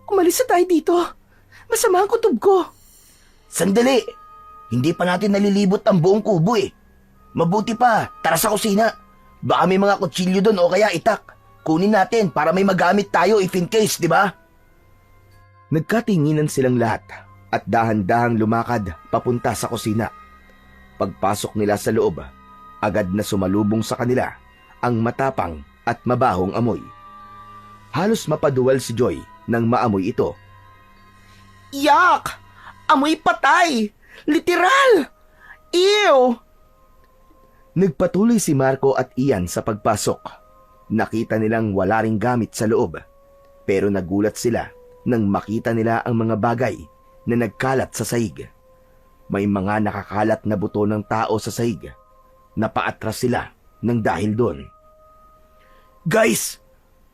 Umalis na tayo dito. Masama ang kutob ko. Sandali! Hindi pa natin nalilibot ang buong kubo eh. Mabuti pa, tara sa kusina. Baka may mga kutsilyo doon o kaya itak. Kunin natin para may magamit tayo if in case, di ba? Nagkatinginan silang lahat at dahan-dahang lumakad papunta sa kusina. Pagpasok nila sa loob, agad na sumalubong sa kanila ang matapang at mabahong amoy. Halos mapaduwal si Joy nang maamoy ito. Yak! Amoy patay! Literal! Ew! Nagpatuloy si Marco at Ian sa pagpasok. Nakita nilang wala ring gamit sa loob. Pero nagulat sila nang makita nila ang mga bagay na nagkalat sa sahig. May mga nakakalat na buto ng tao sa sahig. Napaatras sila nang dahil doon. Guys!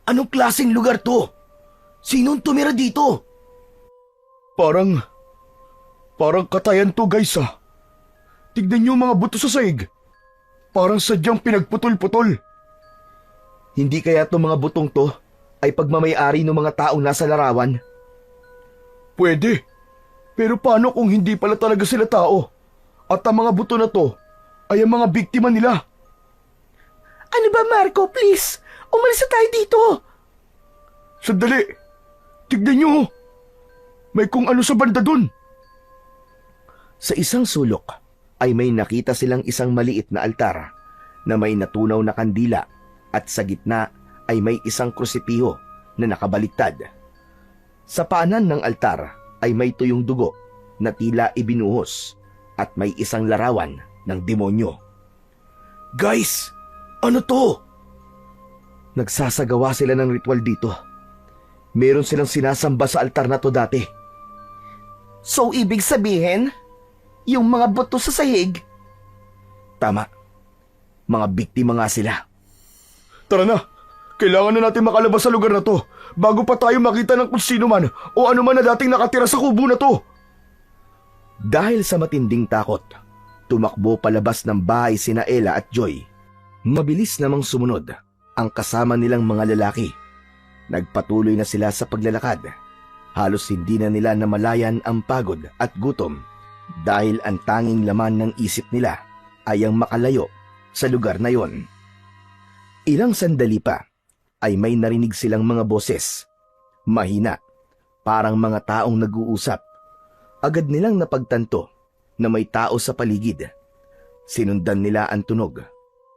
Anong klaseng lugar to? Sinong tumira dito? Parang katayan to guys ah. Tignan niyo mga buto sa sahig. Parang sadyang pinagputol-putol. Hindi kaya itong mga butong to ay pagmamayari ng mga taong nasa larawan? Pwede. Pero paano kung hindi pala talaga sila tao? At ang mga buto na to ay ang mga biktima nila. Ano ba, Marco? Please! Umalis na tayo dito! Sandali! Tignan niyo! May kung ano sa banda dun. Sa isang sulok ay may nakita silang isang maliit na altar na may natunaw na kandila at sa gitna ay may isang krusipiho na nakabaliktad. Sa paanan ng altar ay may tuyong dugo na tila ibinuhos at may isang larawan ng demonyo. Guys! Ano to? Nagsasagawa sila ng ritual dito. Meron silang sinasamba sa altar na to dati. So, ibig sabihin, yung mga buto sa sahig? Tama. Mga biktima nga sila. Tara na! Kailangan na natin makalabas sa lugar na to bago pa tayo makita ng kung sino man o ano man na dating nakatira sa kubo na to. Dahil sa matinding takot, tumakbo palabas ng bahay sina Ella at Joy. Mabilis namang sumunod ang kasama nilang mga lalaki. Nagpatuloy na sila sa paglalakad. Halos hindi na nila namalayan ang pagod at gutom dahil ang tanging laman ng isip nila ay ang makalayo sa lugar na yon. Ilang sandali pa ay may narinig silang mga boses. Mahina, parang mga taong nag-uusap. Agad nilang napagtanto na may tao sa paligid. Sinundan nila ang tunog.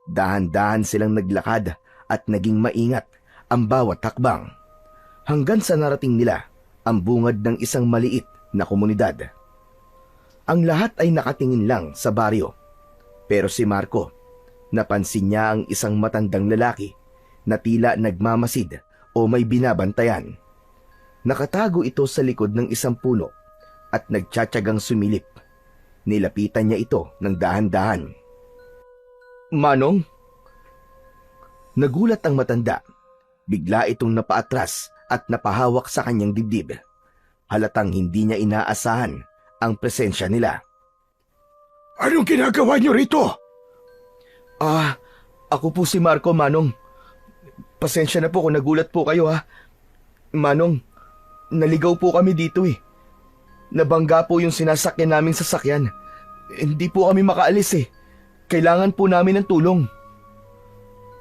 Dahan-dahan silang naglakad at naging maingat ang bawat hakbang. Hanggang sa narating nila ang bungad ng isang maliit na komunidad. Ang lahat ay nakatingin lang sa baryo. Pero si Marco, napansin niya ang isang matandang lalaki na tila nagmamasid o may binabantayan. Nakatago ito sa likod ng isang puno at nagtsatsagang sumilip. Nilapitan niya ito ng dahan-dahan. Manong? Nagulat ang matanda. Bigla itong napaatras at napahawak sa kanyang dibdib. Halatang hindi niya inaasahan ang presensya nila. Anong ginagawa niyo rito? Ako po si Marco, Manong. Pasensya na po kung nagulat po kayo ha. Manong, naligaw po kami dito eh. Nabangga po yung sinasakyan naming sasakyan. Hindi po kami makaalis eh. Kailangan po namin ng tulong.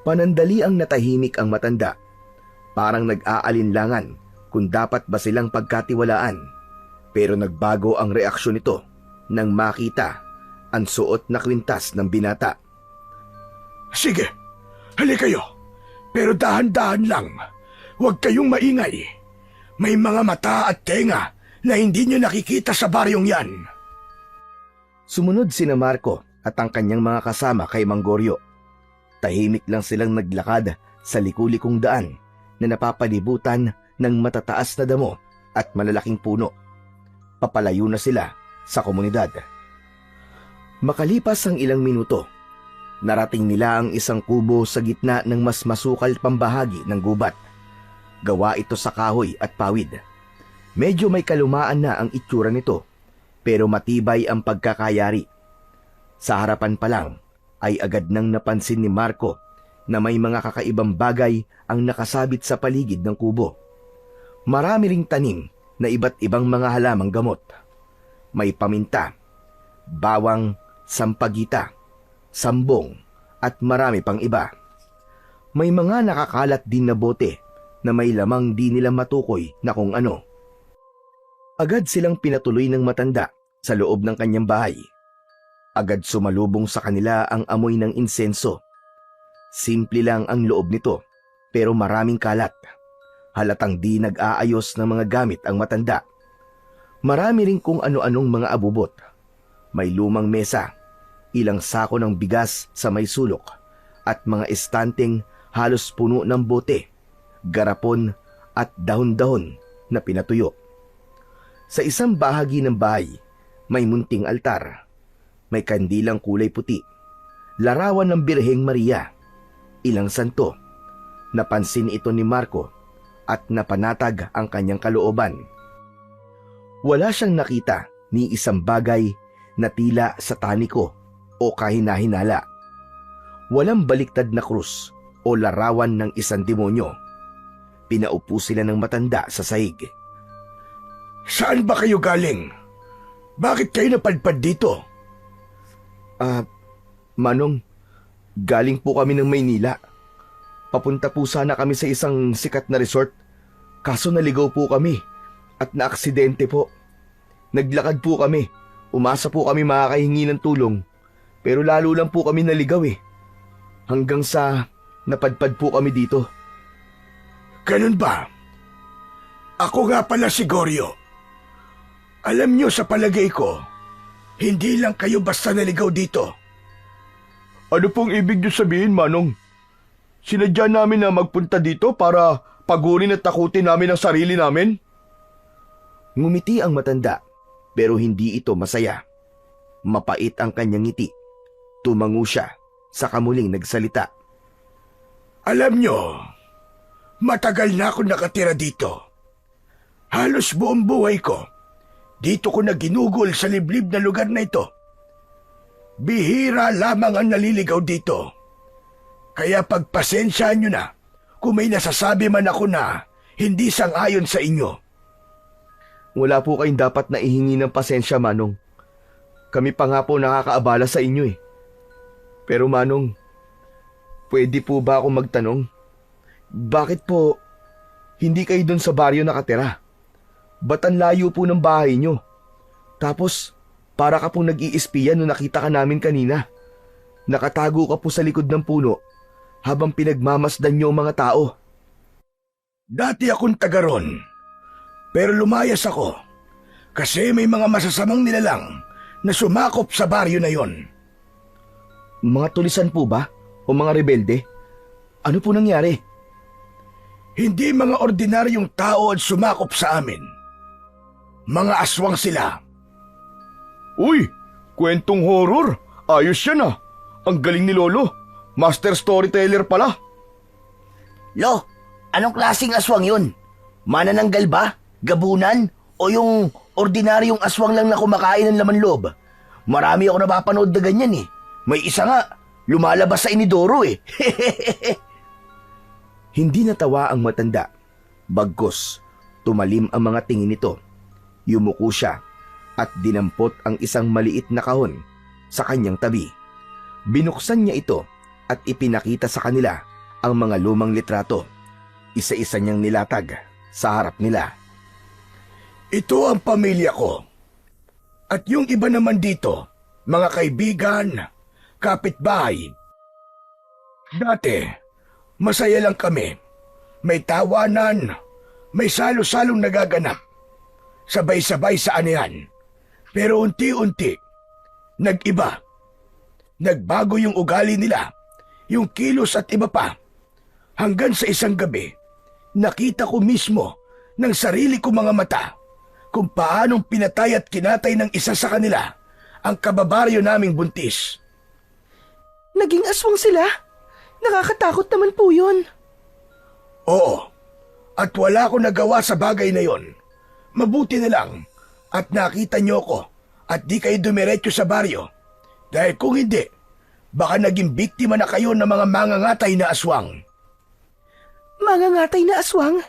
Panandali ang natahimik ang matanda. Parang nag-aalinlangan kung dapat ba silang pagkatiwalaan. Pero nagbago ang reaksyon nito nang makita ang suot na kwintas ng binata. Sige, hali kayo. Pero dahan-dahan lang. Huwag kayong maingay. May mga mata at tenga na hindi nyo nakikita sa baryong yan. Sumunod sina Marco at ang kanyang mga kasama kay Mangorio. Tahimik lang silang naglakad sa likulikong daan na napapalibutan ng matataas na damo at malalaking puno. Papalayo na sila sa komunidad. Makalipas ang ilang minuto, narating nila ang isang kubo sa gitna ng mas masukal pambahagi ng gubat. Gawa ito sa kahoy at pawid. Medyo may kalumaan na ang itsura nito, pero matibay ang pagkakayari. Sa harapan pa lang ay agad nang napansin ni Marco na may mga kakaibang bagay ang nakasabit sa paligid ng kubo. Marami ring tanim na iba't ibang mga halamang gamot. May paminta, bawang, sampagita, sambong, at marami pang iba. May mga nakakalat din na bote na may lamang di nila matukoy na kung ano. Agad silang pinatuloy ng matanda sa loob ng kanyang bahay. Agad sumalubong sa kanila ang amoy ng insenso. Simple lang ang loob nito, pero maraming kalat. Halatang di nag-aayos ng mga gamit ang matanda. Marami rin kung ano-anong mga abubot. May lumang mesa, ilang sako ng bigas sa may sulok, at mga estanteng halos puno ng bote, garapon at dahon-dahon na pinatuyo. Sa isang bahagi ng bahay, may munting altar. May kandilang kulay puti, larawan ng Birheng Maria, ilang santo. Napansin ito ni Marco at napanatag ang kanyang kalooban. Wala siyang nakita ni isang bagay na tila sataniko o kahina-hinala. Walang baliktad na krus o larawan ng isang demonyo. Pinaupo sila ng matanda sa sahig. Saan ba kayo galing? Bakit kayo napadpad dito? Manong, galing po kami ng Maynila. Papunta po sana kami sa isang sikat na resort. Kaso naligaw po kami at naaksidente po. Naglakad po kami. Umasa po kami makakahingi ng tulong. Pero lalo lang po kami naligaw eh. Hanggang sa napadpad po kami dito. Ganun ba? Ako nga pala si Goryo. Alam nyo, sa palagay ko, hindi lang kayo basta naligaw dito. Ano pong ibig nyo sabihin, Manong? Sinadya namin na magpunta dito para pagurin at takutin namin ang sarili namin? Ngumiti ang matanda, pero hindi ito masaya. Mapait ang kanyang ngiti. Tumango siya, saka muling nagsalita. Alam nyo, matagal na ako nakatira dito. Halos buong buhay ko, dito ko na ginugol sa liblib na lugar na ito. Bihira lamang ang naliligaw dito. Kaya pagpasensyaan nyo na kung may nasasabi man ako na hindi sang-ayon sa inyo. Wala po kayong dapat na ihingi ng pasensya, Manong. Kami pa nga po nakakaabala sa inyo eh. Pero Manong, pwede po ba ako magtanong? Bakit po hindi kayo doon sa baryo nakatira? Ba't ang layo po ng bahay nyo? Tapos, para ka pong nag-iispiya nung nakita ka namin kanina. Nakatago ka po sa likod ng puno habang pinagmamasdan nyo ang mga tao. Dati akong taga ron, pero lumayas ako kasi may mga masasamang nilalang na sumakop sa baryo na yon. Mga tulisan po ba? O mga rebelde? Ano po nangyari? Hindi mga ordinaryong tao ang sumakop sa amin. Mga aswang sila. Uy, kwentong horror. Ayos yan ah. Ang galing ni Lolo. Master storyteller pala. Lo, anong klaseng aswang yun? Manananggal ba? Gabunan? O yung ordinaryong aswang lang na kumakain ng laman loob? Marami ako napapanood na ganyan eh. May isa nga, lumalabas sa inidoro eh. Hindi natawa ang matanda. Bagkus, tumalim ang mga tingin nito. Yumuko siya at dinampot ang isang maliit na kahon sa kanyang tabi. Binuksan niya ito at ipinakita sa kanila ang mga lumang litrato. Isa-isa niyang nilatag sa harap nila. Ito ang pamilya ko. At yung iba naman dito, mga kaibigan, kapitbahay. Dati, masaya lang kami. May tawanan, may salo-salong nagaganap. Sabay-sabay sa anihan. Pero unti-unti, nag-iba. Nagbago yung ugali nila, yung kilos at iba pa. Hanggang sa isang gabi, nakita ko mismo ng sarili ko mga mata kung paanong pinatay at kinatay ng isa sa kanila ang kababaryo naming buntis. Naging aswang sila? Nakakatakot naman po yun. Oo, at wala akong nagawa sa bagay na yon. Mabuti na lang at nakita niyo ko at di kayo dumiretso sa baryo. Dahil kung hindi, baka naging biktima na kayo ng mga mangangatay na aswang. Mangangatay na aswang?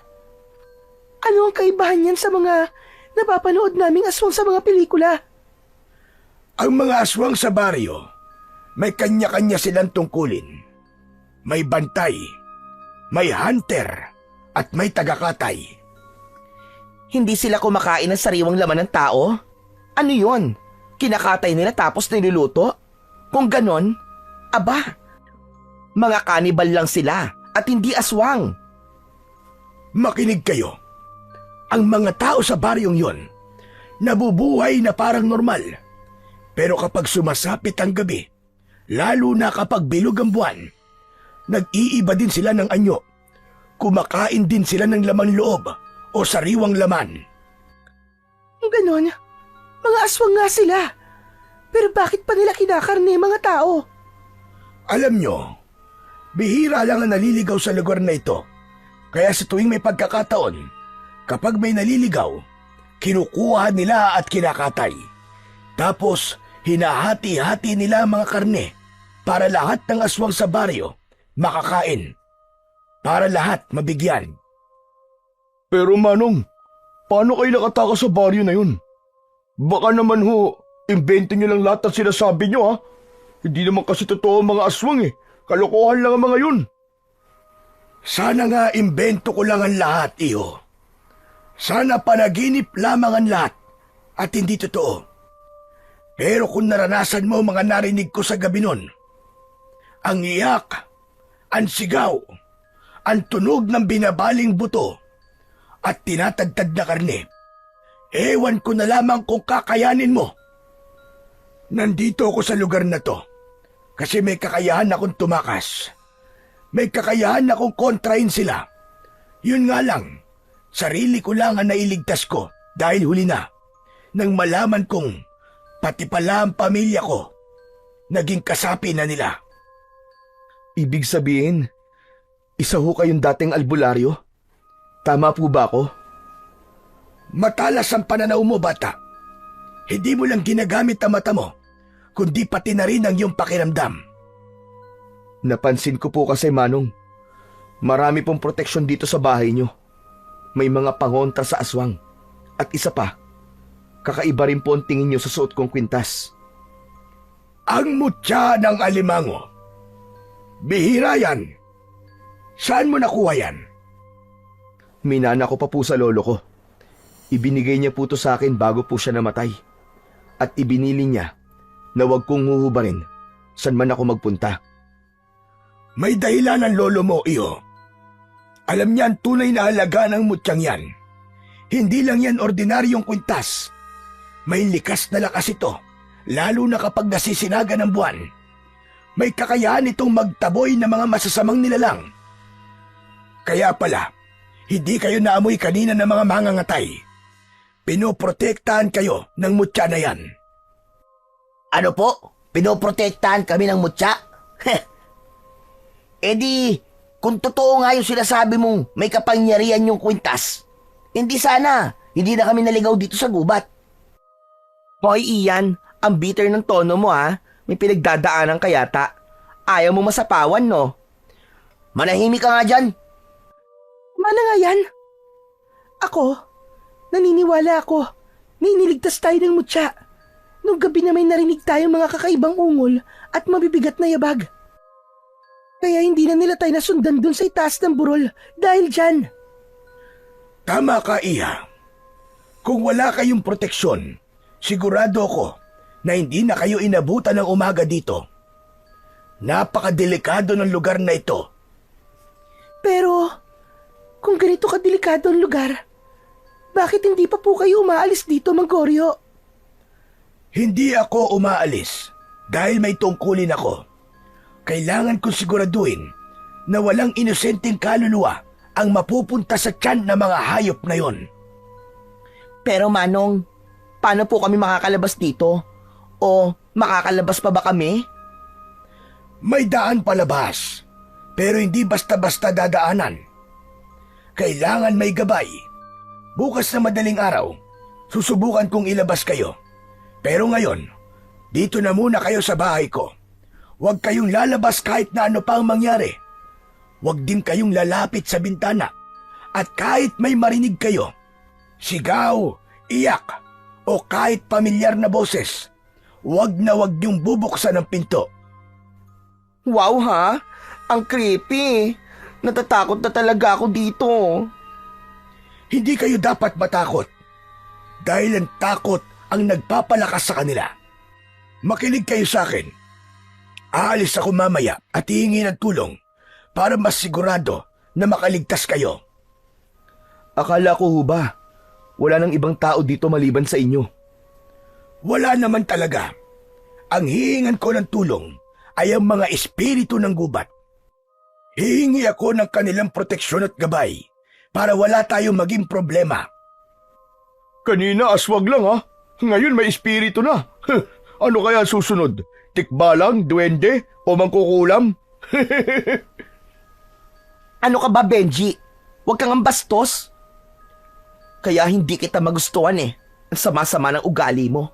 Ano ang kaibahan yan sa mga napapanood naming aswang sa mga pelikula? Ang mga aswang sa baryo, may kanya-kanya silang tungkulin. May bantay, may hunter, at may tagakatay. Hindi sila kumakain ng sariwang laman ng tao? Ano yon? Kinakatay nila tapos niluluto? Kung ganon, aba, mga kanibal lang sila at hindi aswang. Makinig kayo. Ang mga tao sa baryong yon, nabubuhay na parang normal. Pero kapag sumasapit ang gabi, lalo na kapag bilog ang buwan, nag-iiba din sila ng anyo. Kumakain din sila ng laman loob o sariwang laman. Ganon, mga aswang nga sila. Pero bakit pa nila kinakarne mga tao? Alam nyo, bihira lang ang naliligaw sa lugar na ito. Kaya sa tuwing may pagkakataon, kapag may naliligaw, kinukuha nila at kinakatay. Tapos, hinahati-hati nila ang mga karne para lahat ng aswang sa baryo makakain. Para lahat mabigyan. Pero Manong, paano kayo nakatakas sa baryo na yun? Baka naman imbento nyo lang lahat ang sinasabi nyo ha. Hindi naman kasi totoo ang mga aswang eh. Kalokohan lang ang mga yun. Sana nga imbento ko lang ang lahat, iyo. Sana panaginip lamang ang lahat at hindi totoo. Pero kung naranasan mo mga narinig ko sa gabi nun, ang iyak, ang sigaw, ang tunog ng binabaling buto at tinatagtad na karne, ewan ko na lamang kung kakayanin mo. Nandito ako sa lugar na to kasi may kakayahan akong tumakas. May kakayahan akong kontrahin sila. Yun nga lang, sarili ko lang ang nailigtas ko dahil huli na nang malaman kong pati pala ang pamilya ko naging kasapi na nila. Ibig sabihin, isa ho kayong dating albularyo? Tama po ba ako? Matalas ang pananaw mo, bata. Hindi mo lang ginagamit ang mata mo, kundi pati na rin ang iyong pakiramdam. Napansin ko po kasi, Manong, marami pong proteksyon dito sa bahay nyo. May mga pangontra sa aswang. At isa pa, kakaiba rin po ang tingin nyo sa suot kong kwintas. Ang mutya ng alimango. Bihira yan. Saan mo nakuha yan? Minana ko pa po sa lolo ko. Ibinigay niya po to sa akin bago po siya namatay. At ibinili niya na huwag kong huhubarin saan man ako magpunta. May dahilan ang lolo mo, iyo. Alam niya ang tunay na halaga ng mutyang yan. Hindi lang yan ordinaryong kwintas. May likas na lakas ito, lalo na kapag nasisinaga ng buwan. May kakayahan itong magtaboy ng mga masasamang nilalang. Kaya pala, hindi kayo naamoy kanina ng mga mangangatay. Pinoprotektahan kayo ng mutya na yan. Ano po? Pinoprotektahan kami ng mutya? E di, kung totoo nga yung sinasabi mong may kapangyarihan yung kwintas, hindi sana, hindi na kami naligaw dito sa gubat. Hoy Ian, ang bitter ng tono mo ha, may pinagdadaanan ka yata. Ayaw mo masapawan no? Manahimik ka nga dyan. Mana nga yan? Ako, naniniwala ako, may niligtas tayo ng mutya. Nung gabi na may narinig tayong mga kakaibang ungol at mabibigat na yabag. Kaya hindi na nila tayo nasundan dun sa itaas ng burol dahil dyan. Tama ka, Iha. Kung wala kayong proteksyon, sigurado ako na hindi na kayo inabutan ng umaga dito. Napakadelikado ng lugar na ito. Pero, kung ganito kadelikado ang lugar, bakit hindi pa po kayo umaalis dito, Mang Goryo? Hindi ako umaalis dahil may tungkulin ako. Kailangan kong siguraduhin na walang inosenteng kaluluwa ang mapupunta sa tiyan ng mga hayop na yon. Pero Manong, paano po kami makakalabas dito? O makakalabas pa ba kami? May daan palabas, pero hindi basta-basta dadaanan. Kailangan may gabay. Bukas na madaling araw, susubukan kong ilabas kayo. Pero ngayon, dito na muna kayo sa bahay ko. Huwag kayong lalabas kahit na ano pa ang mangyari. Huwag din kayong lalapit sa bintana. At kahit may marinig kayo, sigaw, iyak, o kahit pamilyar na boses, Huwag na huwag niyong bubuksan ang pinto. Wow ha? Ang creepy. Natatakot na talaga ako dito. Hindi kayo dapat matakot. Dahil ang takot ang nagpapalakas sa kanila. Makinig kayo sa akin. Aalis ako mamaya at hihingi ng tulong para mas sigurado na makaligtas kayo. Akala ko ho ba, wala nang ibang tao dito maliban sa inyo. Wala naman talaga. Ang hihingan ko ng tulong ay ang mga espiritu ng gubat. Hihingi ako ng kanilang proteksyon at gabay para wala tayong maging problema. Kanina aswag lang ha, ngayon may espiritu na. Ano kaya susunod? Tikbalang, duwende, o mangkukulam? Ano ka ba, Benji? Huwag kang ambastos. Kaya hindi kita magustuhan eh. Ang sama-sama ng ugali mo.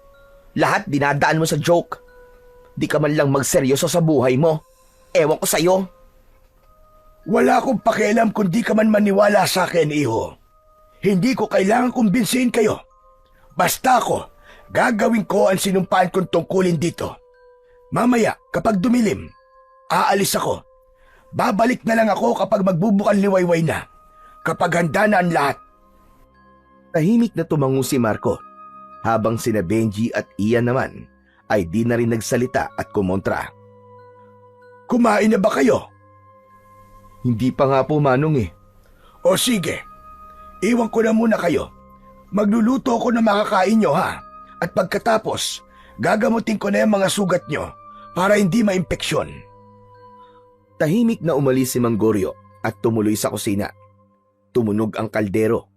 Lahat dinadaan mo sa joke. Di ka man lang magseryoso sa buhay mo. Ewan ko sa'yo. Wala akong pakialam kung di ka man maniwala sa akin, iho. Hindi ko kailangan kumbinsihin kayo. Basta ako, gagawin ko ang sinumpaan kong tungkulin dito. Mamaya, kapag dumilim, aalis ako. Babalik na lang ako kapag magbubukan liwayway na. Kapag handa na ang lahat. Tahimik na tumango si Marco, habang sina Benji at Ian naman ay di na rin nagsalita at kumontra. Kumain na ba kayo? Hindi pa nga po, Manong eh. O sige, iwan ko na muna kayo. Magluluto ako ng makakain nyo ha. At pagkatapos, gagamutin ko na yung mga sugat nyo para hindi maimpeksyon. Tahimik na umalis si Manggorio at tumuloy sa kusina. Tumunog ang kaldero.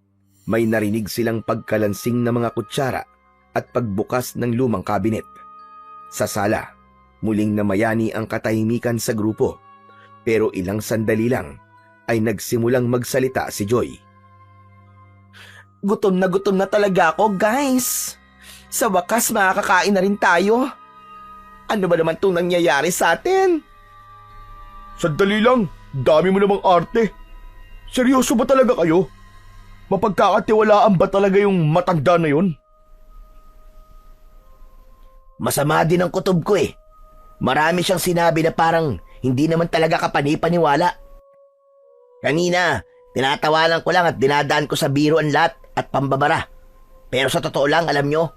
May narinig silang pagkalansing ng mga kutsara at pagbukas ng lumang kabinet. Sa sala, muling namayani ang katahimikan sa grupo. Pero ilang sandali lang ay nagsimulang magsalita si Joy. Gutom na talaga ako, guys. Sa wakas, makakakain na rin tayo. Ano ba naman itong nangyayari sa atin? Sandali lang, dami mo namang arte. Seryoso ba talaga kayo? Mapagkakatiwalaan ba talaga yung matanda na yun? Masama din ang kutob ko eh. Marami siyang sinabi na parang hindi naman talaga kapani-paniwala. Kanina, tinatawanan ko lang at dinadaan ko sa biro ang lahat at pambabara. Pero sa totoo lang, alam nyo,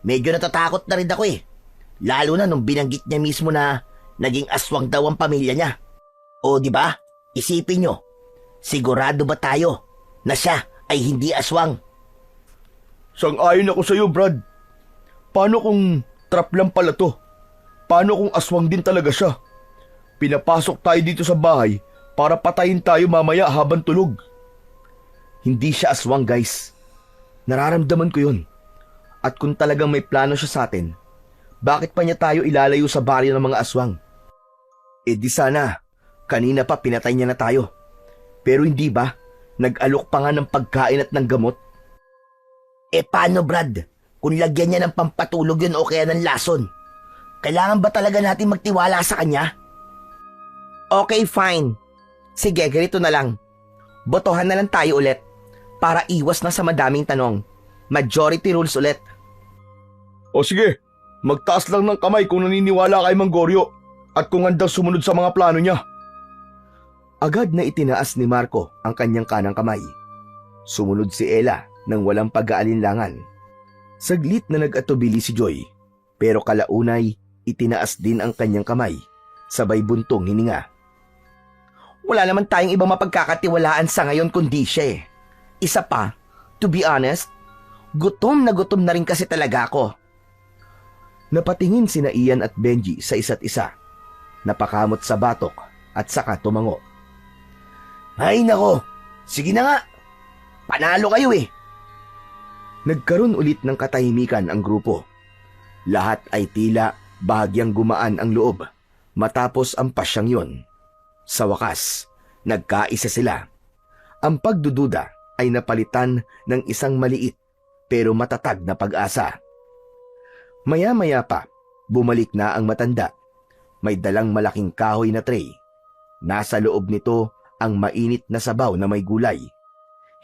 medyo natatakot na rin ako eh. Lalo na nung binanggit niya mismo na naging aswang daw ang pamilya niya. O di ba? Isipin nyo, sigurado ba tayo na siya ay hindi aswang? Sang-ayon ako sa'yo, Brad. Paano kung trap lang pala to? Paano kung aswang din talaga siya? Pinapasok tayo dito sa bahay para patayin tayo mamaya habang tulog. Hindi siya aswang, guys. Nararamdaman ko yun. At kung talagang may plano siya sa atin, bakit pa niya tayo ilalayo sa baryo ng mga aswang? Eh di sana, kanina pa pinatay niya na tayo. Pero hindi ba, nag-alok pa nga ng pagkain at ng gamot? Eh paano, Brad? Kung lagyan niya ng pampatulog yun o kaya ng lason, kailangan ba talaga natin magtiwala sa kanya? Okay, fine. Sige, ganito na lang. Botohan na lang tayo ulit para iwas na sa madaming tanong. Majority rules ulit. O sige, magtaas lang ng kamay kung naniniwala kay Manggorio at kung handang sumunod sa mga plano niya. Agad na itinaas ni Marco ang kanyang kanang kamay. Sumunod si Ella nang walang pag-aalinlangan. Saglit na nag-atubili si Joy, pero kalaunay itinaas din ang kanyang kamay, sabay buntong hininga. Wala naman tayong ibang mapagkakatiwalaan sa ngayon kundi siya eh. Isa pa, to be honest, gutom na rin kasi talaga ako. Napatingin sina Ian at Benji sa isa't isa. Napakamot sa batok at saka tumango. Ay nako, sige na nga. Panalo kayo eh. Nagkaroon ulit ng katahimikan ang grupo. Lahat ay tila bahagyang gumaan ang loob matapos ang pasyang yon. Sa wakas, nagkaisa sila. Ang pagdududa ay napalitan ng isang maliit pero matatag na pag-asa. Maya-maya pa, bumalik na ang matanda. May dalang malaking kahoy na tray. Nasa loob nito ang mainit na sabaw na may gulay,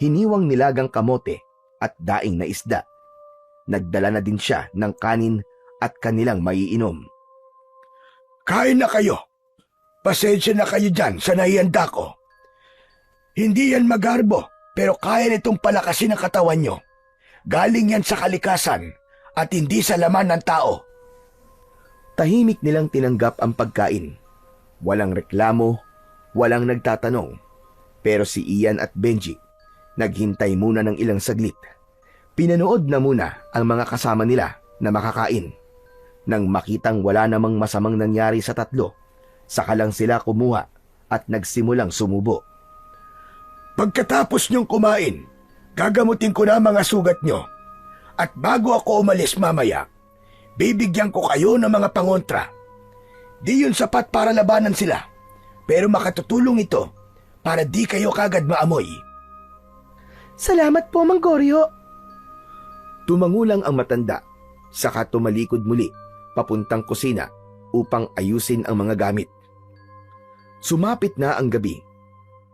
hiniwang nilagang kamote at daing na isda. Nagdala na din siya ng kanin at kanilang maiinom. Kain na kayo. Pasensya na kayo dyan sa naihanda ko. Hindi yan magarbo, pero kaya nitong palakasin ang katawan nyo. Galing yan sa kalikasan at hindi sa laman ng tao. Tahimik nilang tinanggap ang pagkain. Walang reklamo, walang nagtatanong. Pero si Ian at Benji, naghintay muna ng ilang saglit. Pinanood na muna ang mga kasama nila na makakain. Nang makitang wala namang masamang nangyari sa tatlo, saka lang sila kumuha at nagsimulang sumubo. Pagkatapos nyong kumain, gagamutin ko na mga sugat nyo. At bago ako umalis mamaya, bibigyan ko kayo ng mga pangontra. Di yun sapat para labanan sila, pero makatutulong ito para di kayo kagad maamoy. Salamat po, Mang Goryo. Tumangulang ang matanda, saka tumalikod muli papuntang kusina upang ayusin ang mga gamit. Sumapit na ang gabi.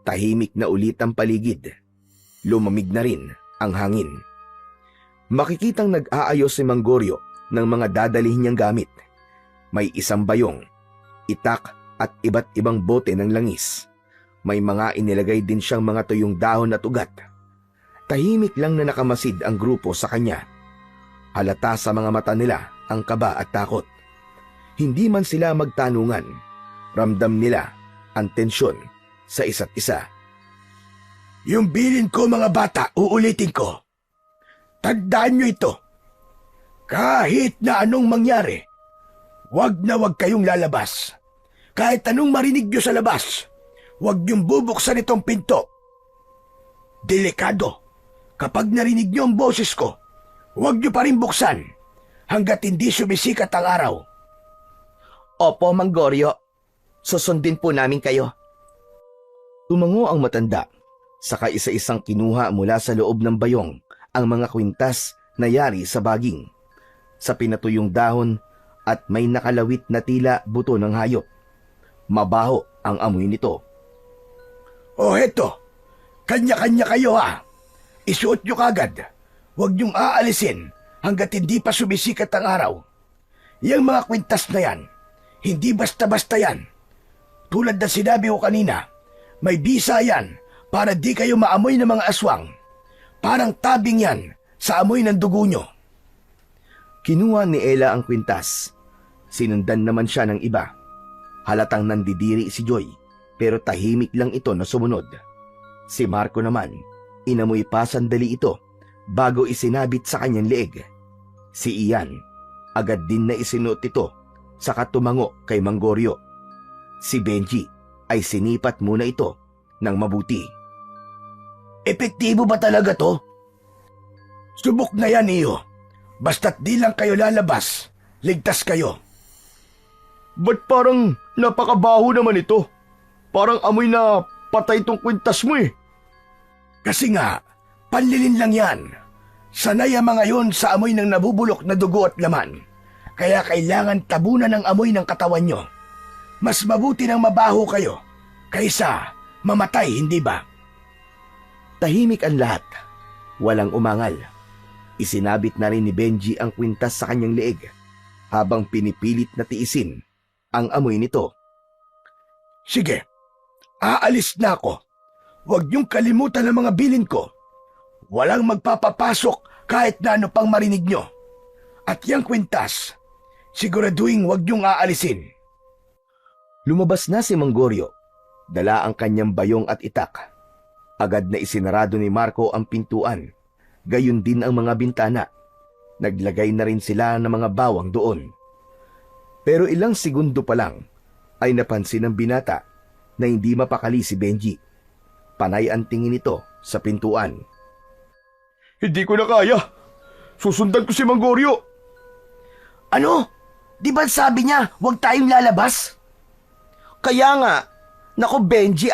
Tahimik na ulit ang paligid. Lumamig na rin ang hangin. Makikitang nag-aayos si Mang Goryo ng mga dadalhin niyang gamit. May isang bayong, itak at iba't ibang bote ng langis. May mga inilagay din siyang mga tuyong dahon at ugat. Tahimik lang na nakamasid ang grupo sa kanya. Halata sa mga mata nila ang kaba at takot. Hindi man sila magtanungan, ramdam nila ang tensyon sa isa't isa. Yung bilin ko mga bata, uulitin ko. Tandaan nyo ito. Kahit na anong mangyari, wag na wag kayong lalabas. Kahit anong marinig nyo sa labas, wag nyong bubuksan itong pinto. Delikado. Kapag narinig nyo ang boses ko, wag nyo pa rin buksan hanggat hindi sumisikat ang araw. Opo, Mang Goryo. Susundin po namin kayo. Tumango ang matanda, saka isa-isang kinuha mula sa loob ng bayong ang mga kwintas na yari sa baging. Sa pinatuyong dahon at may nakalawit na tila buto ng hayop. Mabaho ang amoy nito. O heto, kanya-kanya kayo ha. Isuot nyo kagad. Huwag nyong aalisin hanggat hindi pa sumisikat ang araw. Yang mga kwintas na yan, hindi basta-basta yan. Tulad na sinabi ko kanina, may bisa yan para di kayo maamoy ng mga aswang. Parang tabing yan sa amoy ng dugo nyo. Kinuha ni Ella ang kwintas. Sinundan naman siya ng iba. Halatang nandidiri si Joy, pero tahimik lang ito na sumunod. Si Marco naman, inamoy pa sandali ito bago isinabit sa kanyang leeg. Si Ian, agad din na isinuot ito, saka tumango kay Mang Goryo. Si Benji ay sinipat muna ito ng mabuti. Epektibo ba talaga to? Subok na yan iyo. Basta't di lang kayo lalabas, ligtas kayo. Ba't parang napakabaho naman ito? Parang amoy na patay tong kwintas mo eh. Kasi nga, panlilin lang yan. Sanay ang mga yon sa amoy ng nabubulok na dugo at laman. Kaya kailangan tabunan ng amoy ng katawan nyo. Mas mabuti nang mabaho kayo kaysa mamatay, hindi ba? Tahimik ang lahat. Walang umangal. Isinabit na rin ni Benji ang kwintas sa kanyang leeg habang pinipilit na tiisin ang amoy nito. Sige, aalis na ako. Huwag niyong kalimutan ang mga bilin ko. Walang magpapapasok kahit na ano pang marinig nyo. At yung kwintas, siguraduhin huwag niyong aalisin. Lumabas na si Mang Goryo. Dala ang kanyang bayong at itak. Agad na isinarado ni Marco ang pintuan. Gayon din ang mga bintana. Naglagay na rin sila ng mga bawang doon. Pero ilang segundo pa lang ay napansin ng binata na hindi mapakali si Benji. Panay ang tingin nito sa pintuan. Hindi ko na kaya. Susundan ko si Mang Goryo. Ano? Di ba sabi niya, huwag tayong lalabas? Kaya nga, naku Benji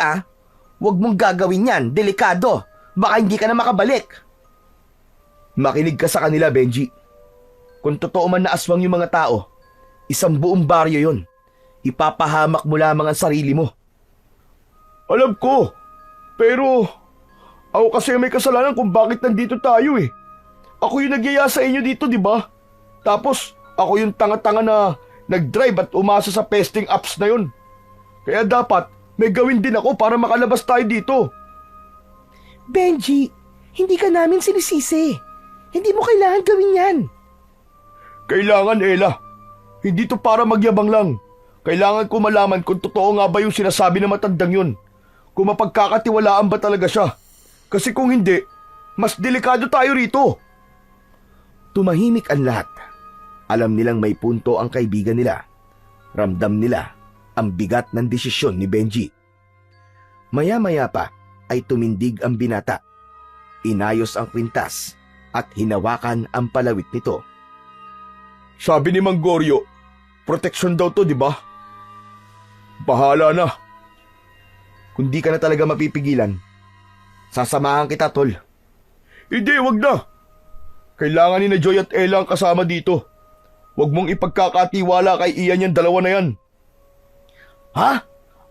huwag mong gagawin yan, delikado. Baka hindi ka na makabalik. Makinig ka sa kanila, Benji. Kung totoo man na aswang yung mga tao, isang buong baryo yon. Ipapahamak mo lamang ang sarili mo. Alam ko. Pero ako kasi may kasalanan kung bakit nandito tayo eh. Ako yung nagyaya sa inyo dito, di ba? Tapos ako yung tanga-tanga na nag-drive at umasa sa pesting apps na yun. Kaya dapat may gawin din ako para makalabas tayo dito. Benji, hindi ka namin sinisisi. Hindi mo kailangan gawin yan. Kailangan, Ella. Hindi to para magyabang lang. Kailangan ko malaman kung totoo nga ba yung sinasabi ng matandang yun. Kung mapagkakatiwalaan ba talaga siya. Kasi kung hindi, mas delikado tayo rito. Tumahimik ang lahat. Alam nilang may punto ang kaibigan nila. Ramdam nila ang bigat ng desisyon ni Benji. Maya-maya pa ay tumindig ang binata. Inayos ang kwintas at hinawakan ang palawit nito. Sabi ni Mang Goryo, proteksyon daw to, di ba? Bahala na. Kung di ka na talaga mapipigilan, sasamahan kita, tol. Hindi, wag na. Kailangan ni na Joy at Ella ang kasama dito. Huwag mong ipagkakatiwala kay Ian yung dalawa na yan. Ha?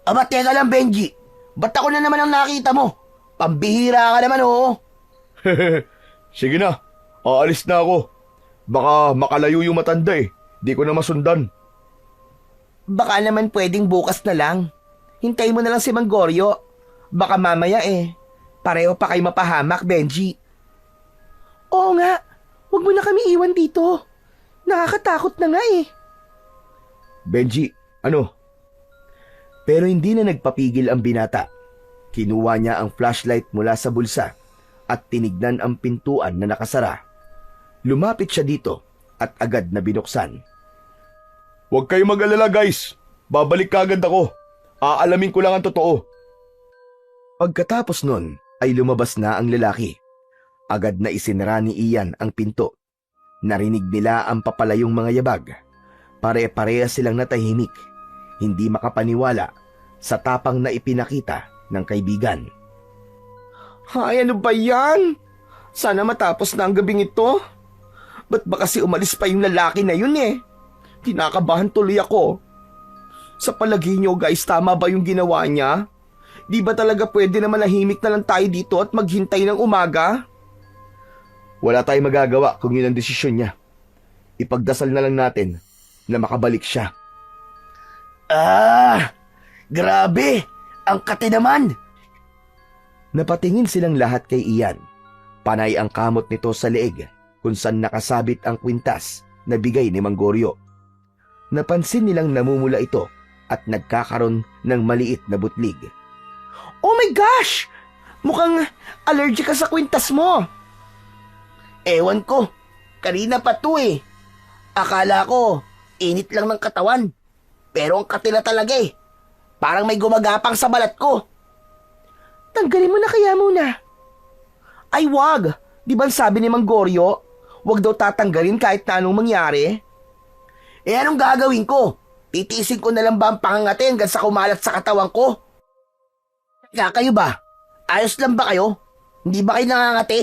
Aba, teka lang, Benji. Ba't ako na naman ang nakita mo? Pambihira ka naman, oo. Sige na, aalis na ako. Baka makalayo yung matanda eh. Di ko na masundan. Baka naman pwedeng bukas na lang. Hintayin mo na lang si Mang Goryo. Baka mamaya pareho pa kayo mapahamak, Benji. Oo nga. Huwag mo na kami iwan dito. Nakakatakot na nga eh. Benji, ano? Pero hindi na nagpapigil ang binata. Kinuha niya ang flashlight mula sa bulsa at tinignan ang pintuan na nakasara. Lumapit siya dito at agad na binuksan. Huwag kayo mag-alala guys. Babalik kagad ako. Aalamin ko lang ang totoo. Pagkatapos nun ay lumabas na ang lalaki. Agad na isinara ni Ian ang pinto. Narinig nila ang papalayong mga yabag. Pare-pareha silang natahimik. Hindi makapaniwala sa tapang na ipinakita ng kaibigan. Ay, ano ba yan? Sana matapos na ang gabing ito. Ba't ba kasi umalis pa yung lalaki na yun eh? Kinakabahan tuloy ako. Sa palagay nyo guys, tama ba yung ginawa niya? Di ba talaga pwede na manahimik na lang tayo dito at maghintay ng umaga? Wala tayong magagawa kung yun ang desisyon niya. Ipagdasal na lang natin na makabalik siya. Grabe! Ang kate naman! Napatingin silang lahat kay Ian. Panay ang kamot nito sa leeg kung saan nakasabit ang kwintas na bigay ni Mang Goryo. Napansin nilang namumula ito at nagkakaroon ng maliit na butlig. Oh my gosh! Mukhang allergic ka sa kwintas mo. Ewan ko, kanina pa to eh. Akala ko, init lang ng katawan. Pero ang katila talaga eh. Parang may gumagapang sa balat ko. Tanggalin mo na kaya muna. Ay wag, di ba sabi ni Mang Goryo, wag daw tatanggalin kahit na anong mangyari? Anong gagawin ko? Titiisin ko na lang ba ang pangangatin hanggang sa kumalat sa katawan ko? Kaya kayo ba? Ayos lang ba kayo? Hindi ba kayo nangangati?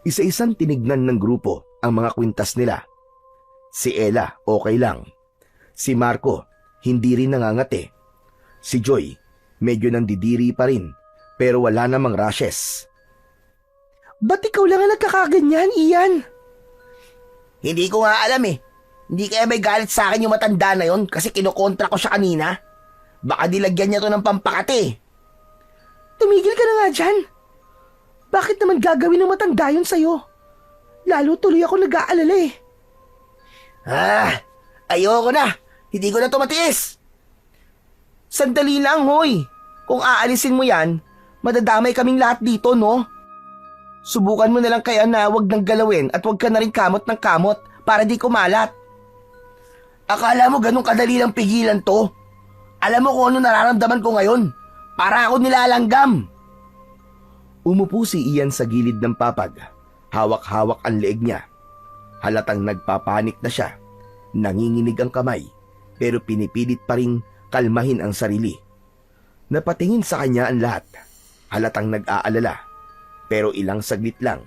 Isa-isang tinignan ng grupo ang mga kwintas nila. Si Ella, okay lang. Si Marco, hindi rin nangangati. Si Joy, medyo nandidiri pa rin, pero wala namang rashes. Ba't ikaw lang ang nagkakaganyan, Ian? Hindi ko nga alam eh. Hindi kaya may galit sa akin yung matanda na yon kasi kinukontra ko siya kanina. Baka dilagyan niya to ng pampakati. Tumigil ka na nga dyan. Bakit naman gagawin ng matanda yun sa'yo? Lalo tuloy ako nag-aalala eh. Ayoko na. Hindi ko na tumatiis. Sandali lang, hoy. Kung aalisin mo yan, madadamay kaming lahat dito, no? Subukan mo na lang kaya na wag nang galawin at wag ka na rin kamot ng kamot para di kumalat. Akala mo ganun kadali lang pigilan to? Alam mo kung ano nararamdaman ko ngayon? Para ako nilalanggam. Umupo si Ian sa gilid ng papag. Hawak-hawak ang leeg niya. Halatang nagpapanik na siya. Nanginginig ang kamay, pero pinipilit pa ring kalmahin ang sarili. Napatingin sa kanya ang lahat. Halatang nag-aalala. Pero ilang saglit lang,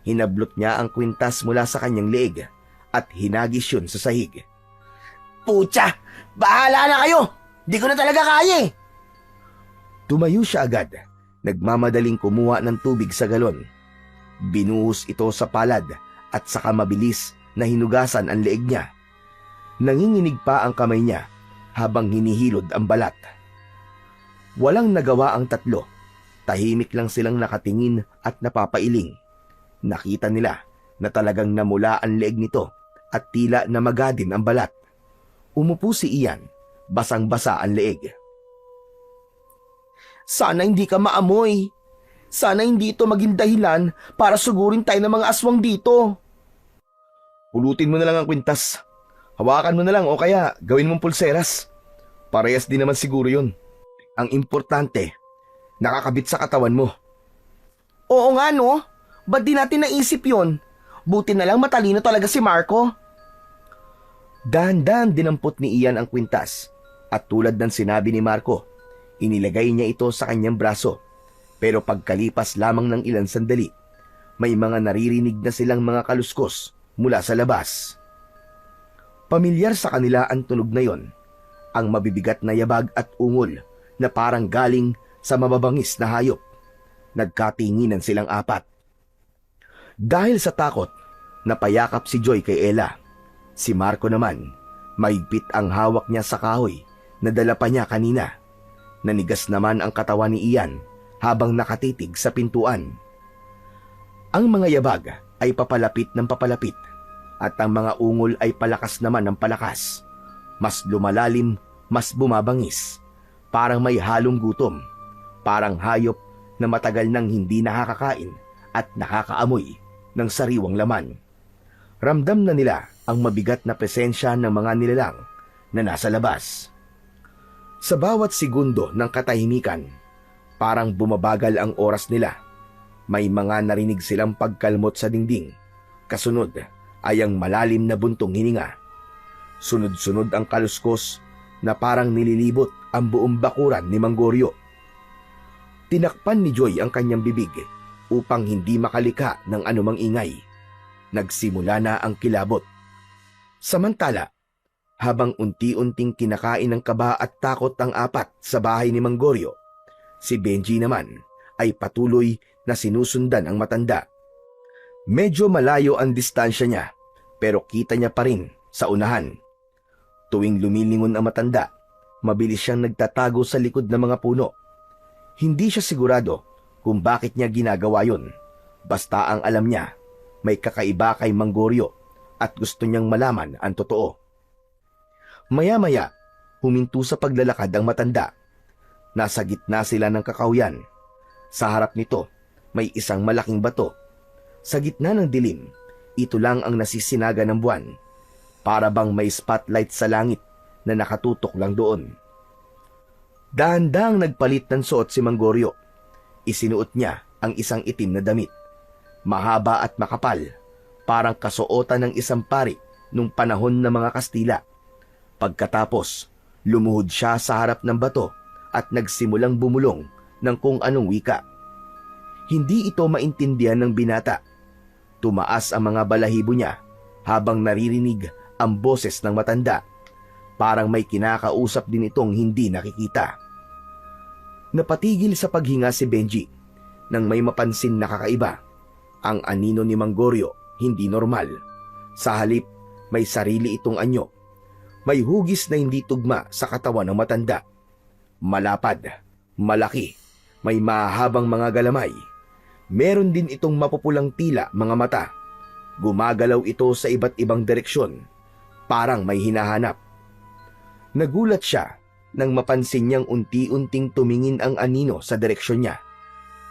hinablot niya ang kwintas mula sa kanyang leeg at hinagis yun sa sahig. Pucha! Bahala na kayo! Di ko na talaga kaya eh! Tumayo siya agad. Nagmamadaling kumuha ng tubig sa galon. Binuhos ito sa palad at saka mabilis na hinugasan ang leeg niya. Nanginginig pa ang kamay niya habang hinihilod ang balat. Walang nagawa ang tatlo. Tahimik lang silang nakatingin at napapailing. Nakita nila na talagang namula ang leeg nito at tila namaga din ang balat. Umupo si Ian, basang-basa ang leeg. Sana hindi ka maamoy. Sana hindi ito maging dahilan para sugurin tayo ng mga aswang dito. Pulutin mo na lang ang kwintas. Hawakan mo na lang o kaya gawin mong pulseras. Parehas din naman siguro yun. Ang importante, nakakabit sa katawan mo. Oo nga no, ba't di natin naisip yon? Buti na lang matalino talaga si Marco. Dahan-dahan dinampot ni Ian ang kwintas at tulad ng sinabi ni Marco, inilagay niya ito sa kanyang braso. Pero pagkalipas lamang ng ilang sandali, may mga naririnig na silang mga kaluskos mula sa labas. Pamilyar sa kanila ang tunog na yon, ang mabibigat na yabag at ungol na parang galing sa mababangis na hayop. Nagkatinginan silang apat. Dahil sa takot, napayakap si Joy kay Ella. Si Marco naman, mahigpit ang hawak niya sa kahoy na dala pa niya kanina. Nanigas naman ang katawan ni Ian habang nakatitig sa pintuan. Ang mga yabag ay papalapit ng papalapit at ang mga ungol ay palakas naman ng palakas. Mas lumalalim, mas bumabangis. Parang may halong gutom. Parang hayop na matagal nang hindi nakakakain at nakakaamoy ng sariwang laman. Ramdam na nila ang mabigat na presensya ng mga nilalang na nasa labas. Sa bawat segundo ng katahimikan, parang bumabagal ang oras nila. May mga narinig silang pagkalmot sa dingding. Kasunod ay ang malalim na buntong hininga. Sunod-sunod ang kaluskos na parang nililibot ang buong bakuran ni Manggorio. Tinakpan ni Joy ang kanyang bibig upang hindi makalika ng anumang ingay. Nagsimula na ang kilabot. Samantala, habang unti-unting kinakain ng kaba at takot ang apat sa bahay ni Manggorio, si Benji naman ay patuloy na sinusundan ang matanda. Medyo malayo ang distansya niya, pero kita niya pa rin sa unahan. Tuwing lumilingon ang matanda, mabilis siyang nagtatago sa likod ng mga puno. Hindi siya sigurado kung bakit niya ginagawa yun. Basta ang alam niya, may kakaiba kay Manggorio at gusto niyang malaman ang totoo. Maya-maya, huminto sa paglalakad ang matanda. Nasa gitna sila ng kakawyan. Sa harap nito, may isang malaking bato. Sa gitna ng dilim, ito lang ang nasisinaga ng buwan. Para bang may spotlight sa langit na nakatutok lang doon. Dahan-dahang nagpalit ng suot si Manggorio. Isinuot niya ang isang itim na damit. Mahaba at makapal, parang kasuotan ng isang pari nung panahon ng mga Kastila. Pagkatapos, lumuhod siya sa harap ng bato at nagsimulang bumulong ng kung anong wika. Hindi ito maintindihan ng binata. Tumaas ang mga balahibo niya habang naririnig ang boses ng matanda. Parang may kinakausap din itong hindi nakikita. Napatigil sa paghinga si Benji nang may mapansin na kakaiba. Ang anino ni Manggorio hindi normal. Sa halip, may sarili itong anyo. May hugis na hindi tugma sa katawan ng matanda. Malapad, malaki, may mahabang mga galamay. Meron din itong mapupulang tila mga mata. Gumagalaw ito sa iba't ibang direksyon. Parang may hinahanap. Nagulat siya nang mapansin niyang unti-unting tumingin ang anino sa direksyon niya.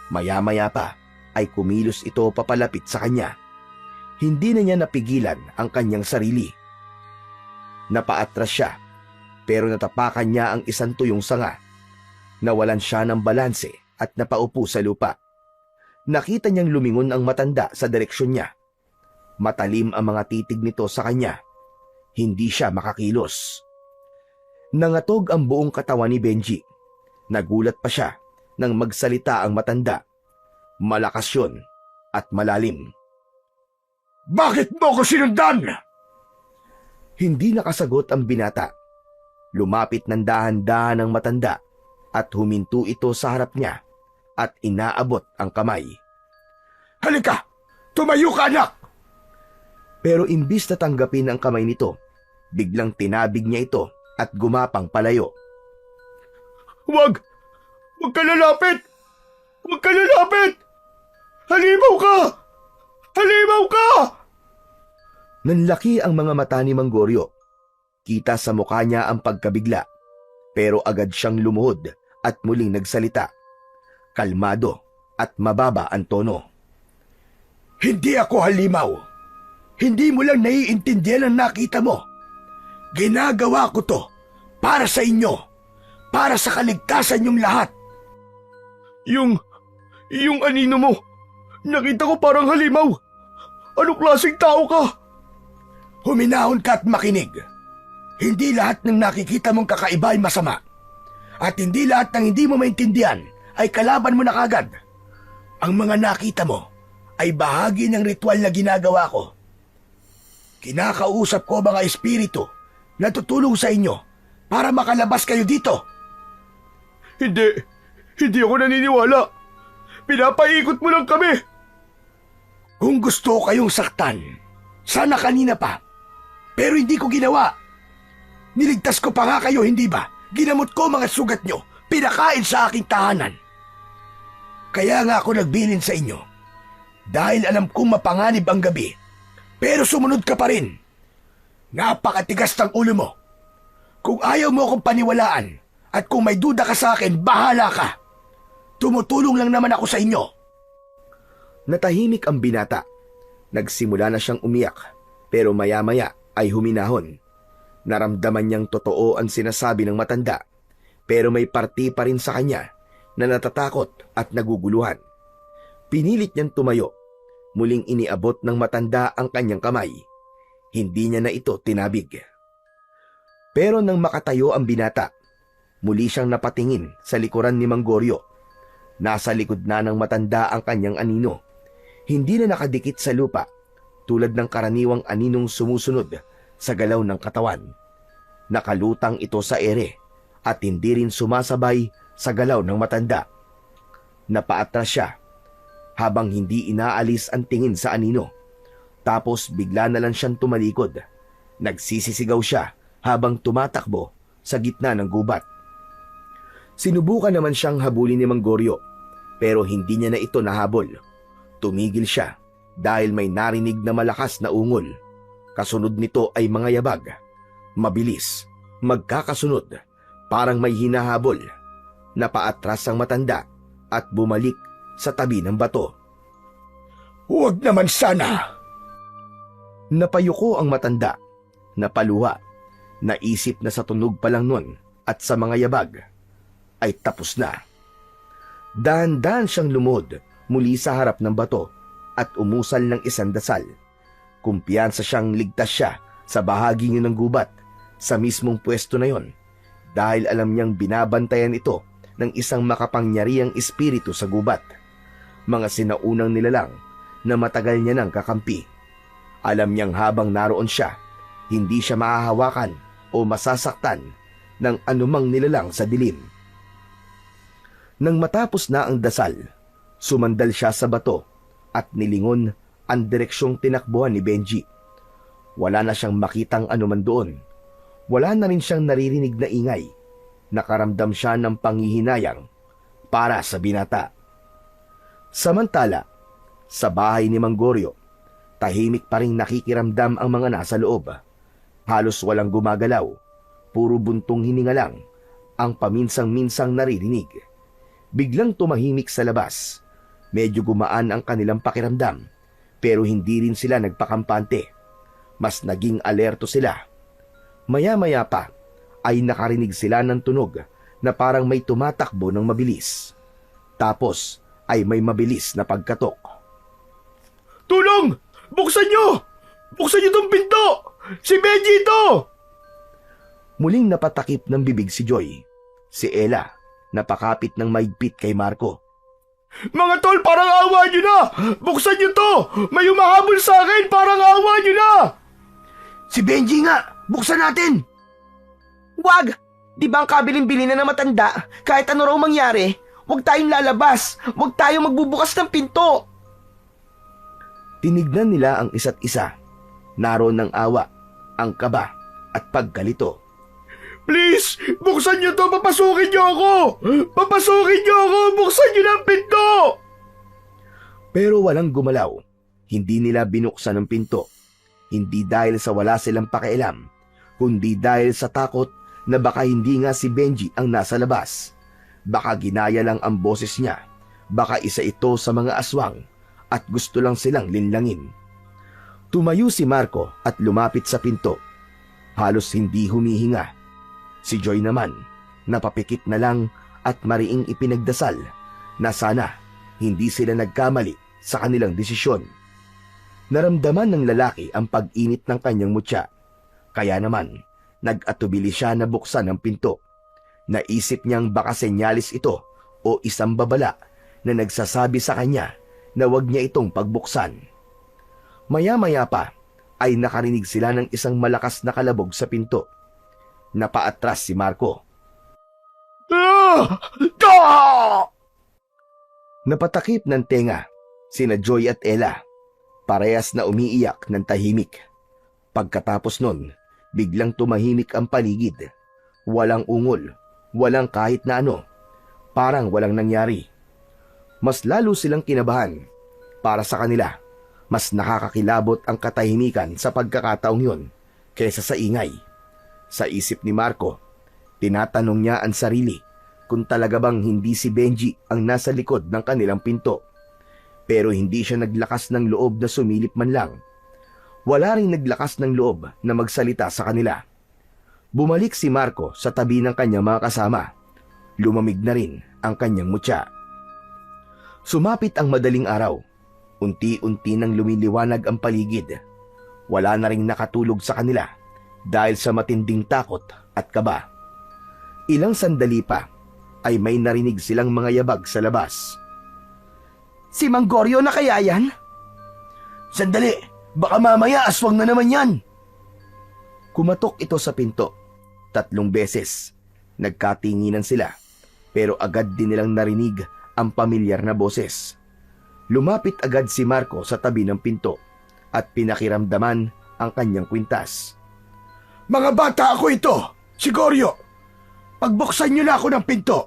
Maya-maya pa ay kumilos ito papalapit sa kanya. Hindi na niya napigilan ang kanyang sarili. Napaatras siya, pero natapakan niya ang isang tuyong sanga. Nawalan siya ng balanse at napaupo sa lupa. Nakita niyang lumingon ang matanda sa direksyon niya. Matalim ang mga titig nito sa kanya. Hindi siya makakilos. Nangatog ang buong katawan ni Benji. Nagulat pa siya nang magsalita ang matanda. Malakas yun at malalim. Bakit mo ko sinundan? Hindi nakasagot ang binata. Lumapit ng dahan-dahan ang matanda at huminto ito sa harap niya at inaabot ang kamay. Halika! Tumayo ka, anak! Pero imbis na tanggapin ang kamay nito, biglang tinabig niya ito at gumapang palayo. Wag! Huwag ka lalapit! Huwag ka lalapit! Halimaw ka! Halimaw ka! Nanlaki ang mga mata ni Manggoryo. Kita sa mukha niya ang pagkabigla, pero agad siyang lumuhod at muling nagsalita. Kalmado at mababa ang tono. Hindi ako halimaw. Hindi mo lang naiintindihan ang nakita mo. Ginagawa ko to para sa inyo. Para sa kaligtasan yung lahat. Yung anino mo. Nakita ko parang halimaw. Anong klaseng tao ka? Huminahon ka at makinig. Hindi lahat ng nakikita mong kakaiba ay masama. At hindi lahat ng hindi mo maintindihan ay kalaban mo na kagad. Ang mga nakita mo ay bahagi ng ritual na ginagawa ko. Kinakausap ko mga espiritu na tutulong sa inyo para makalabas kayo dito. Hindi ako naniniwala. Pinapaikot mo lang kami. Kung gusto kayong saktan, sana kanina pa. Pero hindi ko ginawa. Niligtas ko pa nga kayo, hindi ba? Ginamot ko mga sugat nyo, pinakain sa aking tahanan. Kaya nga ako nagbilin sa inyo. Dahil alam kong mapanganib ang gabi. Pero sumunod ka pa rin. Napakatigas ng ulo mo. Kung ayaw mo akong paniwalaan at kung may duda ka sa akin, bahala ka. Tumutulong lang naman ako sa inyo. Natahimik ang binata. Nagsimula na siyang umiyak, pero maya-maya ay huminahon. Naramdaman niyang totoo ang sinasabi ng matanda, pero may parti pa rin sa kanya na natatakot at naguguluhan. Pinilit niyang tumayo. Muling iniabot ng matanda ang kanyang kamay. Hindi niya na ito tinabig. Pero nang makatayo ang binata, muli siyang napatingin sa likuran ni Manggoryo. Nasa likod na ng matanda ang kanyang anino. Hindi na nakadikit sa lupa, tulad ng karaniwang aninong sumusunod sa galaw ng katawan. Nakalutang ito sa ere at hindi rin sumasabay sa galaw ng matanda. Napaatras siya habang hindi inaalis ang tingin sa anino. Tapos bigla na lang siyang tumalikod. Nagsisisigaw siya habang tumatakbo sa gitna ng gubat. Sinubukan naman siyang habulin ni Manggoryo, pero hindi niya na ito nahabol. Tumigil siya dahil may narinig na malakas na ungol. Kasunod nito ay mga yabag. Mabilis, magkakasunod, parang may hinahabol. Napaatras ang matanda at bumalik sa tabi ng bato. Huwag naman sana! Napayuko ang matanda, napaluha, naisip na sa tunog pa lang nun at sa mga yabag ay tapos na. Dahan-dahan siyang lumod muli sa harap ng bato at umusal ng isang dasal. Kumpiyansa siyang ligtas siya sa bahagi niyo ng gubat sa mismong pwesto na yon dahil alam niyang binabantayan ito ng isang makapangyarihang espiritu sa gubat. Mga sinaunang nilalang na matagal niya nang kakampi. Alam niyang habang naroon siya, hindi siya mahahawakan o masasaktan ng anumang nilalang sa dilim. Nang matapos na ang dasal, sumandal siya sa bato at nilingon ang direksyong tinakbuhan ni Benji. Wala na siyang makitang anuman doon. Wala na rin siyang naririnig na ingay. Nakaramdam siya ng panghihinayang para sa binata. Samantala, sa bahay ni Manggoryo, tahimik pa rin nakikiramdam ang mga nasa loob. Halos walang gumagalaw, puro buntong hininga lang ang paminsang-minsang naririnig. Biglang tumahimik sa labas. Medyo gumaan ang kanilang pakiramdam, pero hindi rin sila nagpakampante. Mas naging alerto sila. Maya-maya pa ay nakarinig sila ng tunog na parang may tumatakbo ng mabilis. Tapos ay may mabilis na pagkatok. Tulong! Buksan nyo! Buksan nyo tong pinto! Si Benji ito! Muling napatakip ng bibig si Joy. Si Ella, napakapit ng maigpit kay Marco. Mga tol, parang awa nyo na! Buksan nyo to! May umahabol sa akin! Parang awa nyo na! Si Benji nga! Buksan natin! Wag! Di ba ang kabilin-bilin na ng matanda? Kahit ano raw mangyari, huwag tayong lalabas. Huwag tayong magbubukas ng pinto. Tinignan nila ang isa't isa. Naroon ng awa, ang kaba at pagkalito. Please, buksan niyo to, papasukin niyo ako! Papasukin niyo ako, buksan niyo ng pinto! Pero walang gumalaw. Hindi nila binuksan ang pinto. Hindi dahil sa wala silang pakialam, kundi dahil sa takot na baka hindi nga si Benji ang nasa labas. Baka ginaya lang ang boses niya. Baka isa ito sa mga aswang at gusto lang silang linlangin. Tumayo si Marco at lumapit sa pinto. Halos hindi humihinga. Si Joy naman, napapikit na lang at mariing ipinagdasal na sana hindi sila nagkamali sa kanilang desisyon. Naramdaman ng lalaki ang pag-init ng kanyang mutya. Kaya naman, nag-atubili siya na buksan ang pinto. Naisip niyang baka senyalis ito o isang babala na nagsasabi sa kanya na wag niya itong pagbuksan. Maya-maya pa ay nakarinig sila ng isang malakas na kalabog sa pinto. Napaatras si Marco. Napatakip ng tenga sina Joy at Ella. Parehas na umiiyak ng tahimik. Pagkatapos nun, biglang tumahimik ang paligid. Walang ungol, walang kahit na ano. Parang walang nangyari. Mas lalo silang kinabahan. Para sa kanila, mas nakakakilabot ang katahimikan sa pagkakataong yun kaysa sa ingay. Sa isip ni Marco, tinatanong niya ang sarili kung talaga bang hindi si Benji ang nasa likod ng kanilang pinto. Pero hindi siya naglakas ng loob na sumilip man lang. Wala ring naglakas ng loob na magsalita sa kanila. Bumalik si Marco sa tabi ng kanyang mga kasama. Lumamig na rin ang kanyang mutya. Sumapit ang madaling araw. Unti-unti nang lumiliwanag ang paligid. Wala na ring nakatulog sa kanila dahil sa matinding takot at kaba. Ilang sandali pa ay may narinig silang mga yabag sa labas. Si Mang Goryo na kaya yan? Sandali, baka mamaya aswang na naman yan. Kumatok ito sa pinto. 3 beses. Nagkatinginan sila, pero agad din nilang narinig ang pamilyar na boses. Lumapit agad si Marco sa tabi ng pinto at pinakiramdaman ang kanyang kwintas. Mga bata, ako ito, si Goryo. Pagbuksan niyo na ako ng pinto.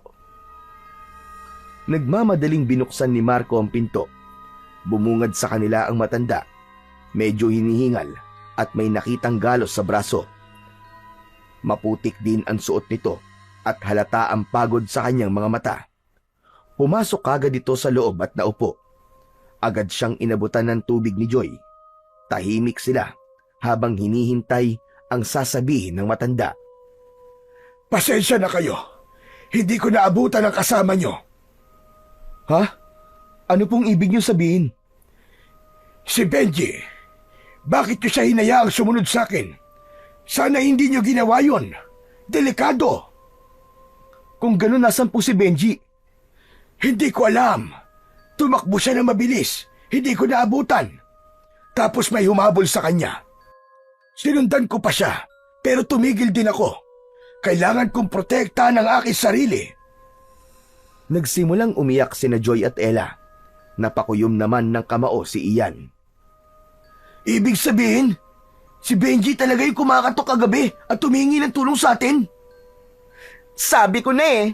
Nagmamadaling binuksan ni Marco ang pinto. Bumungad sa kanila ang matanda. Medyo hinihingal at may nakitang galos sa braso. Maputik din ang suot nito at halata ang pagod sa kanyang mga mata. Pumasok agad ito sa loob at naupo. Agad siyang inabutan ng tubig ni Joy. Tahimik sila habang hinihintay ang sasabihin ng matanda. Pasensya na kayo. Hindi ko naabutan ang kasama nyo. Ha? Ano pong ibig niyo sabihin? Si Benji. Bakit nyo siya hinayaang sumunod sa akin? Sana hindi nyo ginawa yun. Delikado. Kung gano'n, nasan po si Benji? Hindi ko alam. Tumakbo siya na mabilis. Hindi ko naabutan. Tapos may humabol sa kanya. Sinundan ko pa siya, pero tumigil din ako. Kailangan kong protektahan ang aking sarili. Nagsimulang umiyak sina Joy at Ella. Napakuyom naman ng kamao si Ian. Ibig sabihin, si Benji talaga yung kumakatok kagabi at tumingi ng tulong sa atin? Sabi ko na eh.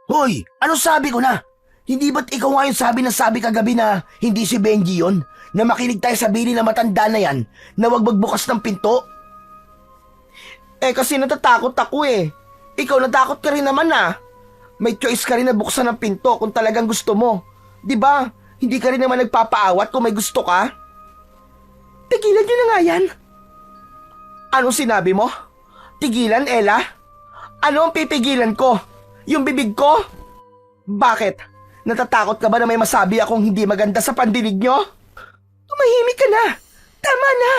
Hoy, ano sabi ko na? Hindi ba't ikaw nga yung sabi kagabi na hindi si Benji yon? Na makinig tayo sa bili na matanda na yan na wag magbukas ng pinto? Eh kasi natatakot ako eh. Ikaw natakot ka rin naman ah. May choice ka rin na buksan ng pinto kung talagang gusto mo. Diba? Hindi ka rin naman nagpapaawat kung may gusto ka. Tigilan nyo na nga yan. Anong sinabi mo? Tigilan, Ella? Ano ang pipigilan ko? Yung bibig ko? Bakit? Natatakot ka ba na may masabi akong hindi maganda sa pandinig nyo? Tumahimik ka na. Tama na.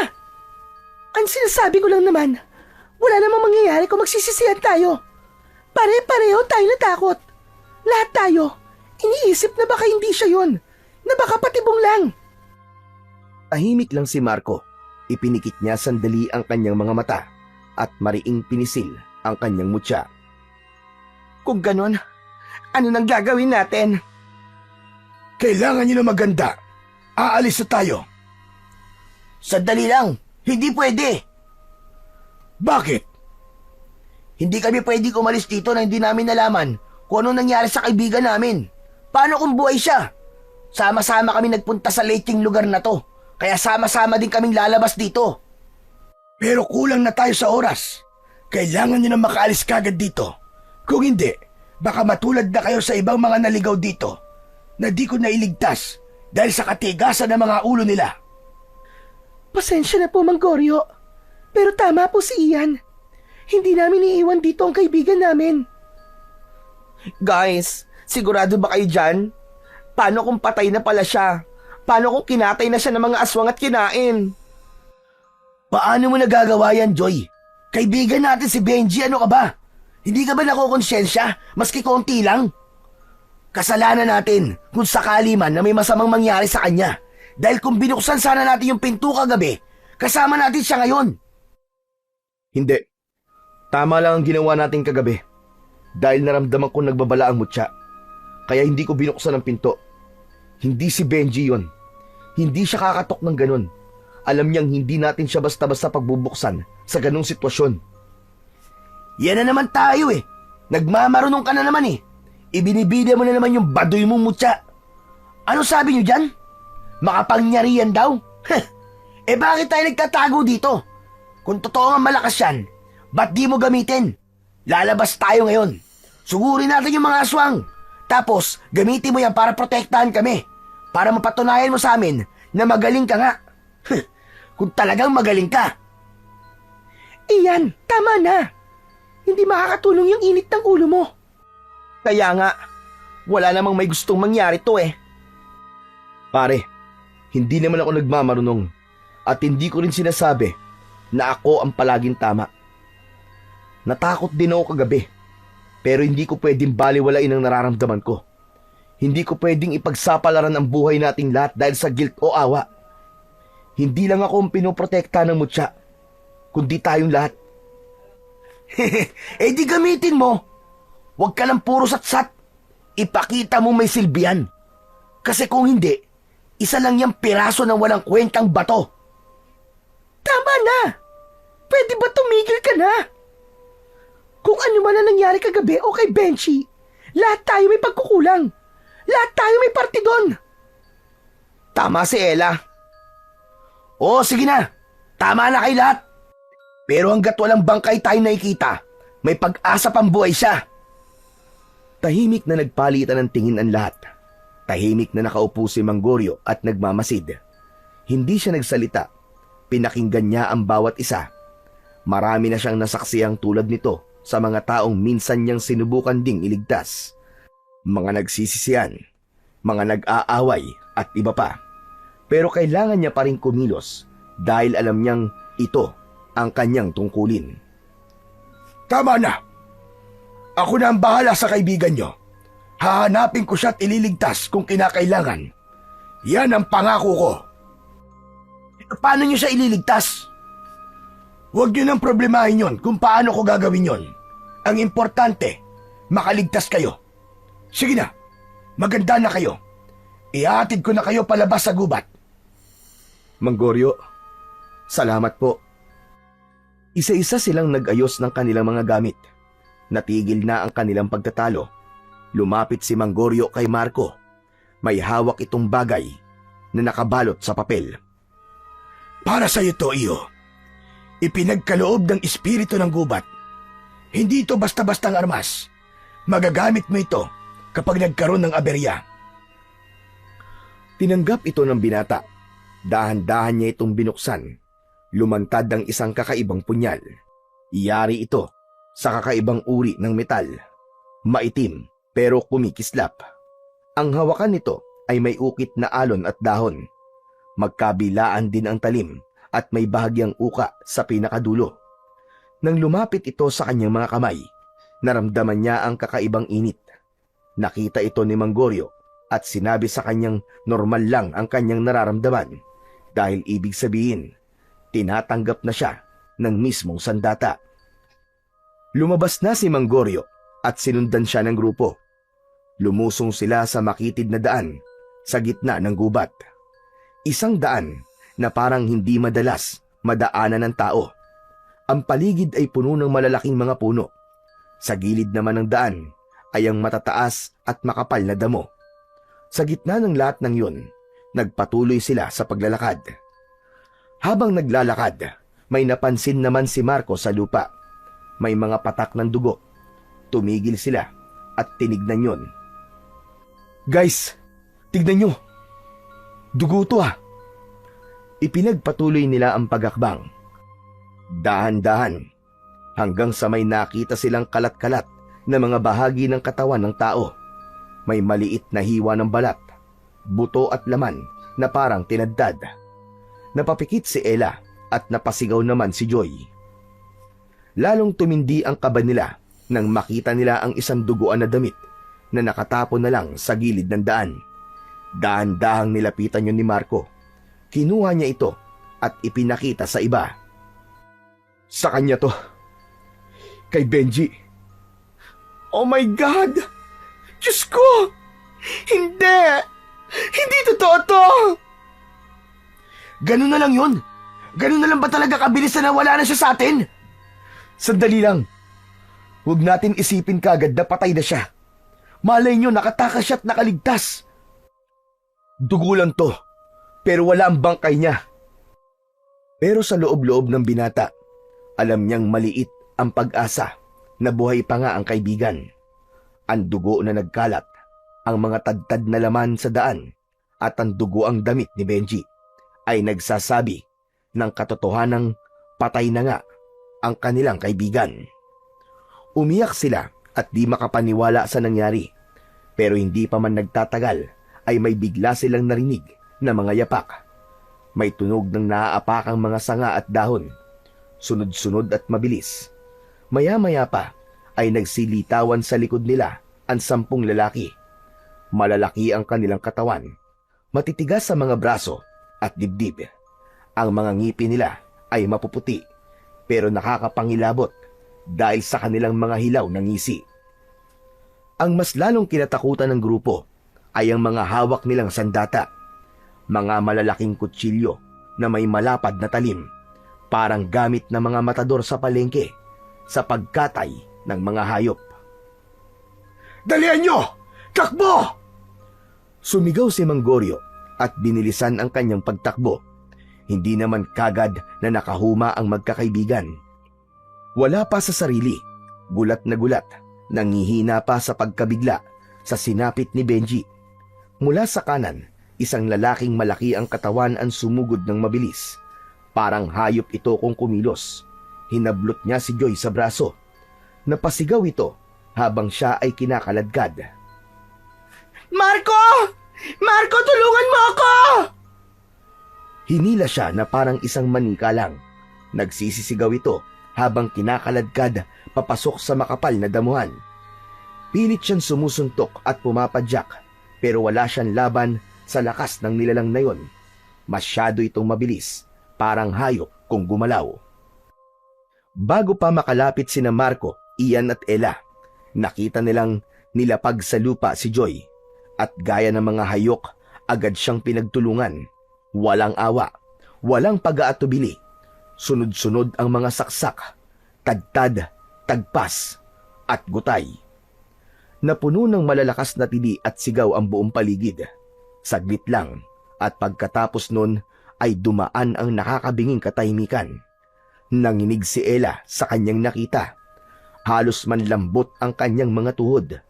Ang sinasabi ko lang naman, wala namang mangyayari kung magsisisihan tayo. Pare-pareho tayo natakot. Lahat tayo. Iniisip na baka hindi siya yon. Na baka patibong lang. Tahimik lang si Marco. Ipinikit niya sandali ang kanyang mga mata at mariing pinisil ang kanyang mutya. Kung ganon, ano nang gagawin natin? Kailangan nyo na maganda. Aalis na tayo. Sandali lang. Hindi pwede. Bakit? Hindi kami pwedeng umalis dito na hindi namin nalaman kung anong nangyari sa kaibigan namin. Paano kung buhay siya? Sama-sama kami nagpunta sa laking lugar na to. Kaya sama-sama din kaming lalabas dito. Pero kulang na tayo sa oras. Kailangan nyo na makaalis kagad dito. Kung hindi, baka matulad na kayo sa ibang mga naligaw dito na di ko nailigtas dahil sa katigasan ng mga ulo nila. Pasensya na po, Mang Goryo. Pero tama po si Ian. Hindi namin iiwan dito ang kaibigan namin. Guys, sigurado ba kayo dyan? Paano kung patay na pala siya? Paano kung kinatay na siya ng mga aswang at kinain? Paano mo nagagawa yan, Joy? Kaibigan natin si Benji, ano ka ba? Hindi ka ba nakokonsensya, maski konti lang? Kasalanan natin kung sakali man na may masamang mangyari sa kanya. Dahil kung binuksan sana natin yung pinto kagabi, kasama natin siya ngayon. Hindi. Tama lang ang ginawa natin kagabi. Dahil naramdaman ko nagbabala ang mutya. Kaya hindi ko binuksan ang pinto. Hindi si Benji yon. Hindi siya kakatok ng ganun. Alam niyang hindi natin siya basta-basta pagbubuksan sa ganung sitwasyon. Yan na naman tayo eh. Nagmamarunong ka na naman eh. Ibinibida mo na naman yung baduy mong mutya. Ano sabi niyo dyan? Makapangyarihan daw? Eh bakit tayo nagtatago dito? Kung totoo nga malakas yan, ba't di mo gamitin? Lalabas tayo ngayon. Sugurin natin yung mga aswang. Tapos, gamitin mo yan para protektahan kami. Para mapatunayan mo sa amin na magaling ka nga. Kung talagang magaling ka. Ian, tama na. Hindi makakatulong yung init ng ulo mo. Kaya nga, wala namang may gustong mangyari to eh. Pare, hindi naman ako nagmamarunong at hindi ko rin sinasabi na ako ang palaging tama. Natakot din ako kagabi, pero hindi ko pwedeng baliwalain ang nararamdaman ko. Hindi ko pwedeng ipagsapalaran ang buhay nating lahat dahil sa guilt o awa. Hindi lang ako ang pinoprotekta ng mutya, kundi tayong lahat. Eh di gamitin mo. Huwag ka lang puro satsat. Ipakita mo may silbihan. Kasi kung hindi, isa lang yung piraso ng walang kwentang bato. Tama na! Pwede ba tumigil ka na? Kung ano man ang nangyari kagabi o kay Benji, lahat tayo may pagkukulang. Lahat tayo may parte doon. Tama si Ella. Oo, sige na. Tama na kay lahat. Pero hanggat walang bangkay tayo nakikita, may pag-asa pang buhay siya. Tahimik na nagpalitan ng tingin ang lahat. Tahimik na nakaupo si Mang Goryo at nagmamasid. Hindi siya nagsalita. Pinakinggan niya ang bawat isa. Marami na siyang nasaksiyang tulad nito sa mga taong minsan niyang sinubukan ding iligtas. Mga nagsisisihan, mga nag-aaway at iba pa. Pero kailangan niya pa rin kumilos dahil alam niyang ito ang kanyang tungkulin. Tama na. Ako na ang bahala sa kaibigan niyo. Hahanapin ko siya at ililigtas kung kinakailangan. Yan ang pangako ko. Paano niyo siya ililigtas? Huwag niyo nang problemahin yon kung paano ko gagawin yon. Ang importante, makaligtas kayo. Sige na, maganda na kayo. Ihatid ko na kayo palabas sa gubat. Mang Goryo, salamat po. Isa-isa silang nag-ayos ng kanilang mga gamit. Natigil na ang kanilang pagtatalo. Lumapit si Mang Goryo kay Marco. May hawak itong bagay na nakabalot sa papel. Para sa iyo to, iyo. Ipinagkaloob ng espiritu ng gubat. Hindi ito basta-bastang armas. Magagamit mo ito kapag nagkaroon ng aberya. Tinanggap ito ng binata. Dahan-dahan niya itong binuksan. Lumantad ang isang kakaibang punyal. Iyari ito sa kakaibang uri ng metal. Maitim pero kumikislap. Ang hawakan nito ay may ukit na alon at dahon. Magkabilaan din ang talim at may bahagyang uka sa pinakadulo. Nang lumapit ito sa kanyang mga kamay, naramdaman niya ang kakaibang init. Nakita ito ni Mang Goryo at sinabi sa kanyang normal lang ang kanyang nararamdaman dahil ibig sabihin, tinatanggap na siya ng mismong sandata. Lumabas na si Mang Goryo at sinundan siya ng grupo. Lumusong sila sa makitid na daan sa gitna ng gubat. Isang daan na parang hindi madalas madaanan ng tao. Ang paligid ay puno ng malalaking mga puno. Sa gilid naman ng daan ay ang matataas at makapal na damo. Sa gitna ng lahat ng yun, nagpatuloy sila sa paglalakad. Habang naglalakad, may napansin naman si Marco sa lupa. May mga patak ng dugo. Tumigil sila at tinignan yun. Guys, tignan nyo. Dugo to ah. Ipinagpatuloy nila ang pagakbang. Dahan-dahan, hanggang sa may nakita silang kalat-kalat na mga bahagi ng katawan ng tao. May maliit na hiwa ng balat, buto at laman na parang tinaddad. Napapikit si Ella at napasigaw naman si Joy. Lalong tumindi ang kaba nila nang makita nila ang isang duguan na damit na nakatapon na lang sa gilid ng daan. Dahan-dahang nilapitan yun ni Marco. Kinuha niya ito at ipinakita sa iba. Sa kanya to. Kay Benji. Oh my God! Diyos ko! Hindi! Hindi totoo to! Ganun na lang yun. Ganun na lang ba talaga kabilis na nawala na siya sa atin? Sandali lang. Huwag natin isipin kagad na patay na siya. Malay nyo, nakatakas siya at nakaligtas. Dugo lang to, pero wala ang bangkay niya. Pero sa loob-loob ng binata, alam niyang maliit ang pag-asa na buhay pa nga ang kaibigan. Ang dugo na nagkalat, ang mga tadtad na laman sa daan, at ang dugo ang damit ni Benji ay nagsasabi ng katotohanang patay na nga ang kanilang kaibigan. Umiyak sila at di makapaniwala sa nangyari. Pero hindi pa man nagtatagal ay may bigla silang narinig na mga yapak. May tunog ng naaapakang mga sanga at dahon. Sunod-sunod at mabilis. Maya-maya pa ay nagsilitawan sa likod nila ang 10 lalaki. Malalaki ang kanilang katawan. Matitigas sa mga braso at dibdib. Ang mga ngipin nila ay mapuputi pero nakakapangilabot dahil sa kanilang mga hilaw na ngisi. Ang mas lalong kinatakutan ng grupo ay ang mga hawak nilang sandata, mga malalaking kutsilyo na may malapad na talim, parang gamit ng mga matador sa palengke sa pagkatay ng mga hayop. Dalihan nyo! Takbo! Sumigaw si Manggorio at binilisan ang kanyang pagtakbo. Hindi naman kagad na nakahuma ang magkakaibigan. Wala pa sa sarili, gulat na gulat, nangihina pa sa pagkabigla sa sinapit ni Benji. Mula sa kanan, isang lalaking malaki ang katawan ang sumugod ng mabilis. Parang hayop ito kung kumilos. Hinablot niya si Joy sa braso. Napasigaw ito habang siya ay kinakaladkad. Marco! Marco, tulungan mo ako! Hinila siya na parang isang manika lang. Nagsisisigaw ito habang kinakaladkad papasok sa makapal na damuhan. Pilit siyang sumusuntok at pumapadyak pero wala siyang laban sa lakas ng nilalang na yon. Masyado itong mabilis, parang hayop kung gumalaw. Bago pa makalapit sina Marco, Ian at Ella, nakita nilang nilapag sa lupa si Joy at gaya ng mga hayok, agad siyang pinagtulungan. Walang awa, walang pag-aatubili. Sunod-sunod ang mga saksak, tagtad, tagpas, at gutay. Napuno ng malalakas na tili at sigaw ang buong paligid. Saglit lang, at pagkatapos nun ay dumaan ang nakakabinging katahimikan. Nanginig si Ella sa kanyang nakita. Halos manlambot ang kanyang mga tuhod.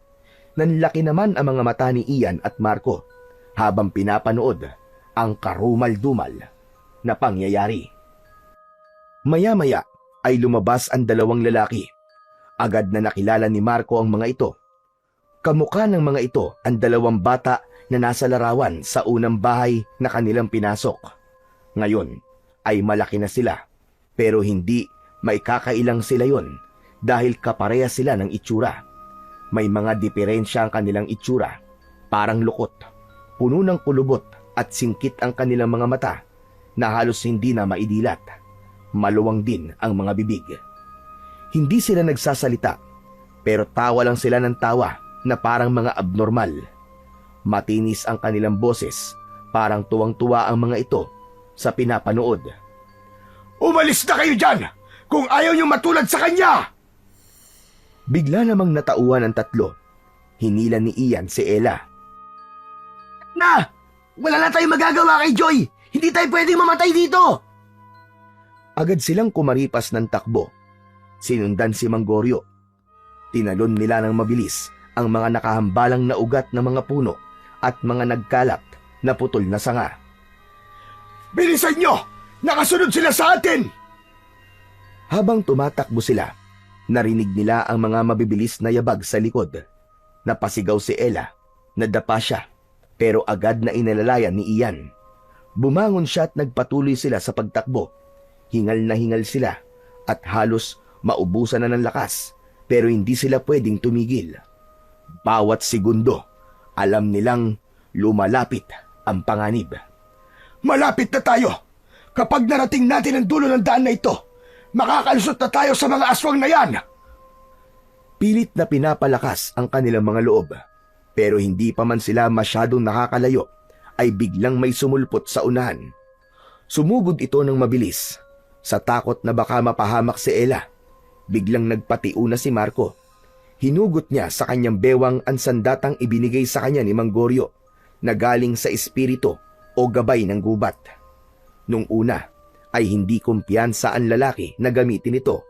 Nanlaki naman ang mga mata ni Ian at Marco habang pinapanood ang karumal-dumal na pangyayari. Maya-maya ay lumabas ang 2 lalaki. Agad na nakilala ni Marco ang mga ito. Kamukha ng mga ito ang 2 bata na nasa larawan sa unang bahay na kanilang pinasok. Ngayon ay malaki na sila, pero hindi may kakailang sila yon dahil kapareha sila ng itsura. May mga diferensya ang kanilang itsura, parang lukot, puno ng kulubot at singkit ang kanilang mga mata na halos hindi na maidilat. Maluwang din ang mga bibig. Hindi sila nagsasalita, pero tawa lang sila ng tawa na parang mga abnormal. Matinis ang kanilang boses, parang tuwang-tuwa ang mga ito sa pinapanood. Umalis na kayo dyan kung ayaw niyong matulad sa kanya! Bigla namang natauhan ang tatlo. Hinila ni Ian si Ella. Na! Wala na tayong magagawa kay Joy! Hindi tayo pwedeng mamatay dito! Agad silang kumaripas ng takbo. Sinundan si Manggorio. Tinalon nila ng mabilis ang mga nakahambalang na ugat ng mga puno at mga nagkalap na putol na sanga. Bilisan niyo! Nakasunod sila sa atin! Habang tumatakbo sila, narinig nila ang mga mabibilis na yabag sa likod. Napasigaw si Ella, nadapa siya, pero agad na inalalayan ni Ian. Bumangon siya at nagpatuloy sila sa pagtakbo. Hingal na hingal sila at halos maubusan na ng lakas, pero hindi sila pwedeng tumigil. Bawat segundo, alam nilang lumalapit ang panganib. Malapit na tayo! Kapag narating natin ang dulo ng daan na ito, makakalusot na tayo sa mga aswang na yan! Pilit na pinapalakas ang kanilang mga loob, pero hindi pa man sila masyadong nakakalayo, ay biglang may sumulpot sa unahan. Sumugod ito ng mabilis. Sa takot na baka mapahamak si Ella, biglang nagpatiuna si Marco. Hinugot niya sa kanyang bewang ang sandatang ibinigay sa kanya ni Manggorio na galing sa espiritu o gabay ng gubat. Nung una ay hindi kumpiyansa ang lalaki na gamitin ito,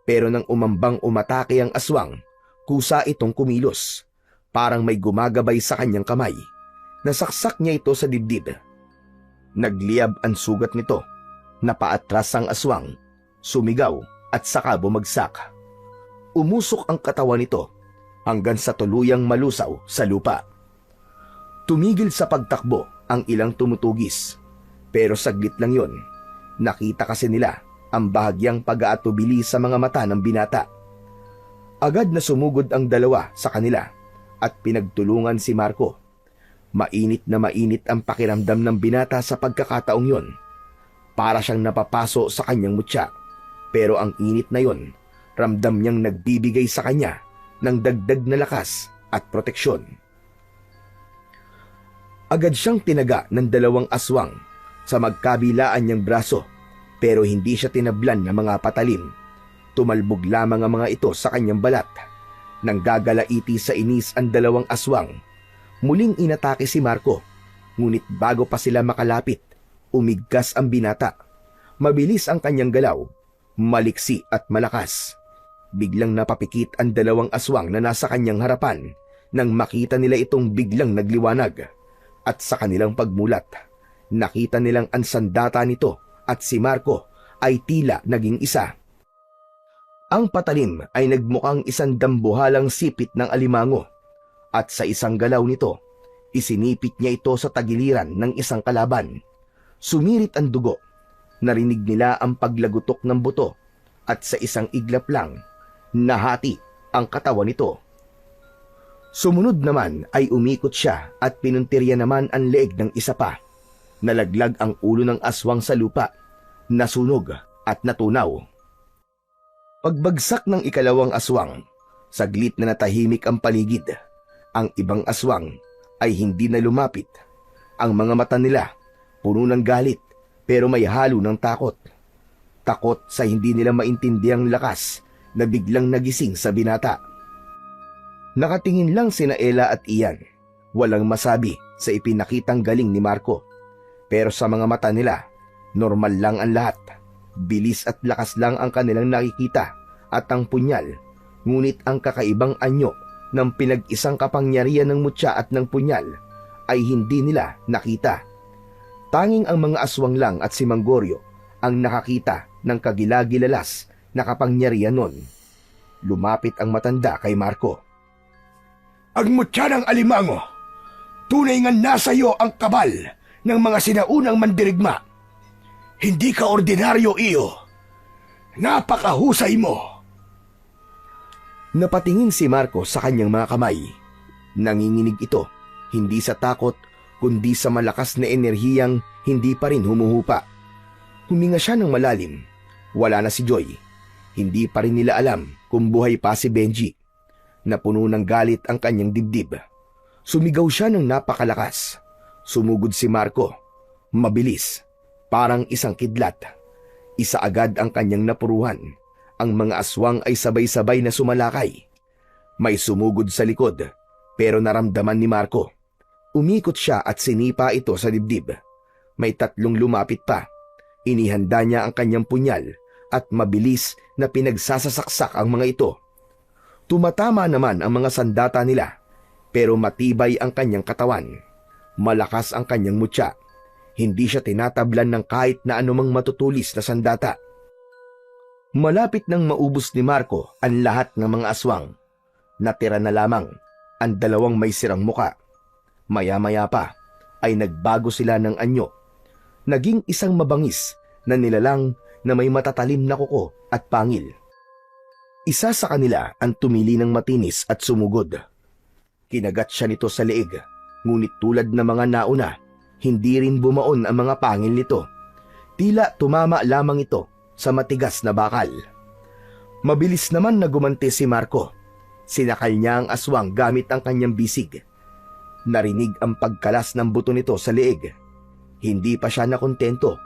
pero nang umambang umatake ang aswang, kusa itong kumilos. Parang may gumagabay sa kanyang kamay. Nasaksak niya ito sa dibdib. Nagliyab ang sugat nito. Napaatras ang aswang, sumigaw at saka bumagsak. Umusok ang katawan nito hanggang sa tuluyang malusaw sa lupa. Tumigil sa pagtakbo ang ilang tumutugis, pero saglit lang yon. Nakita kasi nila ang bahagyang pag-aatubili sa mga mata ng binata. Agad na sumugod ang dalawa sa kanila at pinagtulungan si Marco. Mainit na mainit ang pakiramdam ng binata sa pagkakataong yon. Para siyang napapaso sa kanyang mutya. Pero ang init na yon, ramdam niyang nagbibigay sa kanya ng dagdag na lakas at proteksyon. Agad siyang tinaga ng dalawang aswang sa magkabilaan niyang braso, pero hindi siya tinablan ng mga patalim. Tumalbog lamang ang mga ito sa kanyang balat. Nang gagalaiti sa inis ang dalawang aswang, muling inatake si Marco. Ngunit bago pa sila makalapit, umigkas ang binata. Mabilis ang kanyang galaw, maliksi at malakas. Biglang napapikit ang dalawang aswang na nasa kanyang harapan nang makita nila itong biglang nagliwanag. At sa kanilang pagmulat, nakita nilang ang sandata nito at si Marco ay tila naging isa. Ang patalim ay nagmukhang isang dambuhalang sipit ng alimango at sa isang galaw nito, isinipit niya ito sa tagiliran ng isang kalaban. Sumirit ang dugo. Narinig nila ang paglagutok ng buto at sa isang iglap lang, nahati ang katawan nito. Sumunod naman ay umikot siya at pinuntirya naman ang leeg ng isa pa. Nalaglag ang ulo ng aswang sa lupa, nasunog at natunaw. Pagbagsak ng ikalawang aswang, saglit na natahimik ang paligid. Ang ibang aswang ay hindi na lumapit. Ang mga mata nila puno ng galit pero may halo ng takot. Takot sa hindi nila maintindiang lakas na biglang nagising sa binata. Nakatingin lang sina Ella at Ian. Walang masabi sa ipinakitang galing ni Marco. Pero sa mga mata nila, normal lang ang lahat. Bilis at lakas lang ang kanilang nakikita at ang punyal. Ngunit ang kakaibang anyo ng pinag-isang kapangyarihan ng mutya at ng punyal ay hindi nila nakita. Tanging ang mga aswang lang at si Manggorio ang nakakita ng kagilagilalas na kapangyarihan nun. Lumapit ang matanda kay Marco. Ang mutya ng alimango, tunay nga nasa iyo ang kabal ng mga sinaunang mandirigma. Hindi ka ordinaryo, iyo. Napakahusay mo. Napatingin si Marco sa kanyang mga kamay. Nanginginig ito, hindi sa takot, kundi sa malakas na enerhiyang hindi pa rin humuhupa. Huminga siya ng malalim. Wala na si Joy. Hindi pa rin nila alam kung buhay pa si Benji. Napuno ng galit ang kanyang dibdib. Sumigaw siya ng napakalakas. Sumugod si Marco. Mabilis, parang isang kidlat. Isa agad ang kanyang napuruhan. Ang mga aswang ay sabay-sabay na sumalakay. May sumugod sa likod, pero naramdaman ni Marco. Umikot siya at sinipa ito sa dibdib. May 3 lumapit pa. Inihanda niya ang kanyang punyal at mabilis na pinagsasasaksak ang mga ito. Tumatama naman ang mga sandata nila, pero matibay ang kanyang katawan. Malakas ang kanyang mutya. Hindi siya tinatablan ng kahit na anumang matutulis na sandata. Malapit nang maubos ni Marco ang lahat ng mga aswang. Natira na lamang ang 2 may sirang muka. Maya-maya pa ay nagbago sila ng anyo. Naging isang mabangis na nilalang na may matatalim na kuko at pangil. Isa sa kanila ang tumili ng matinis at sumugod. Kinagat siya nito sa leeg, ngunit tulad ng mga nauna, hindi rin bumaon ang mga pangil nito. Tila tumama lamang ito sa matigas na bakal. Mabilis naman na gumanti si Marco. Sinakal niya ang aswang gamit ang kanyang bisig. Narinig ang pagkalas ng buto nito sa leeg. Hindi pa siya nakontento.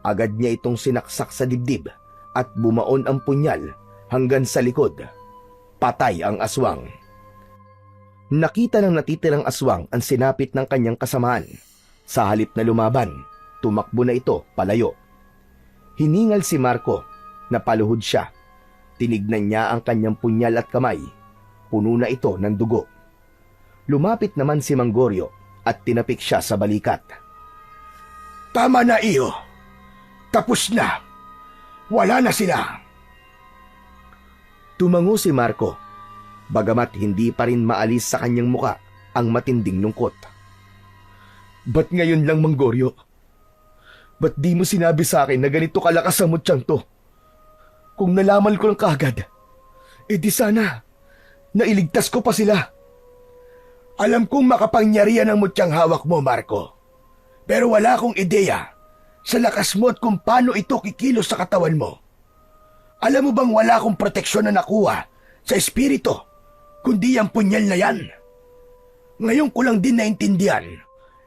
Agad niya itong sinaksak sa dibdib at bumaon ang punyal hanggang sa likod. Patay ang aswang. Nakita ng natitirang aswang ang sinapit ng kanyang kasamaan. Sa halip na lumaban, tumakbo na ito palayo. Hiningal si Marco, napaluhod siya. Tinignan niya ang kanyang punyal at kamay. Puno na ito ng dugo. Lumapit naman si Manggorio at tinapik siya sa balikat. Tama na, iyo. Tapos na. Wala na sila. Tumango si Marco, bagamat hindi pa rin maalis sa kanyang muka ang matinding lungkot. Ba't ngayon lang, Manggorio? Ba't di mo sinabi sa akin na ganito kalakas ang mutyang to? Kung nalaman ko lang kaagad, di sana, nailigtas ko pa sila. Alam kong makapangyarihan ang mutyang hawak mo, Marco. Pero wala akong ideya sa lakas mo at kung paano ito kikilos sa katawan mo. Alam mo bang wala akong proteksyon na nakuha sa espiritu, kundi ang punyal na yan? Ngayon ko lang din naintindihan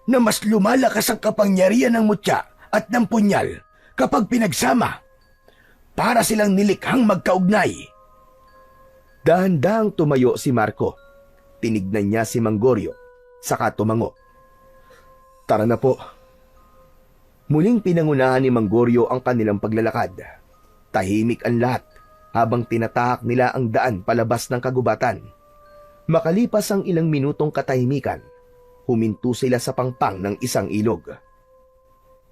na mas lumalakas ang kapangyarihan ng mutya at ng punyal kapag pinagsama. Para silang nilikhang magkaugnay. Dahan-dahang tumayo si Marco. Tinignan niya si Manggorio, saka tumango. Tara na po. Muling pinangunahan ni Manggorio ang kanilang paglalakad. Tahimik ang lahat habang tinatahak nila ang daan palabas ng kagubatan. Makalipas ang ilang minutong katahimikan, huminto sila sa pangpang ng isang ilog.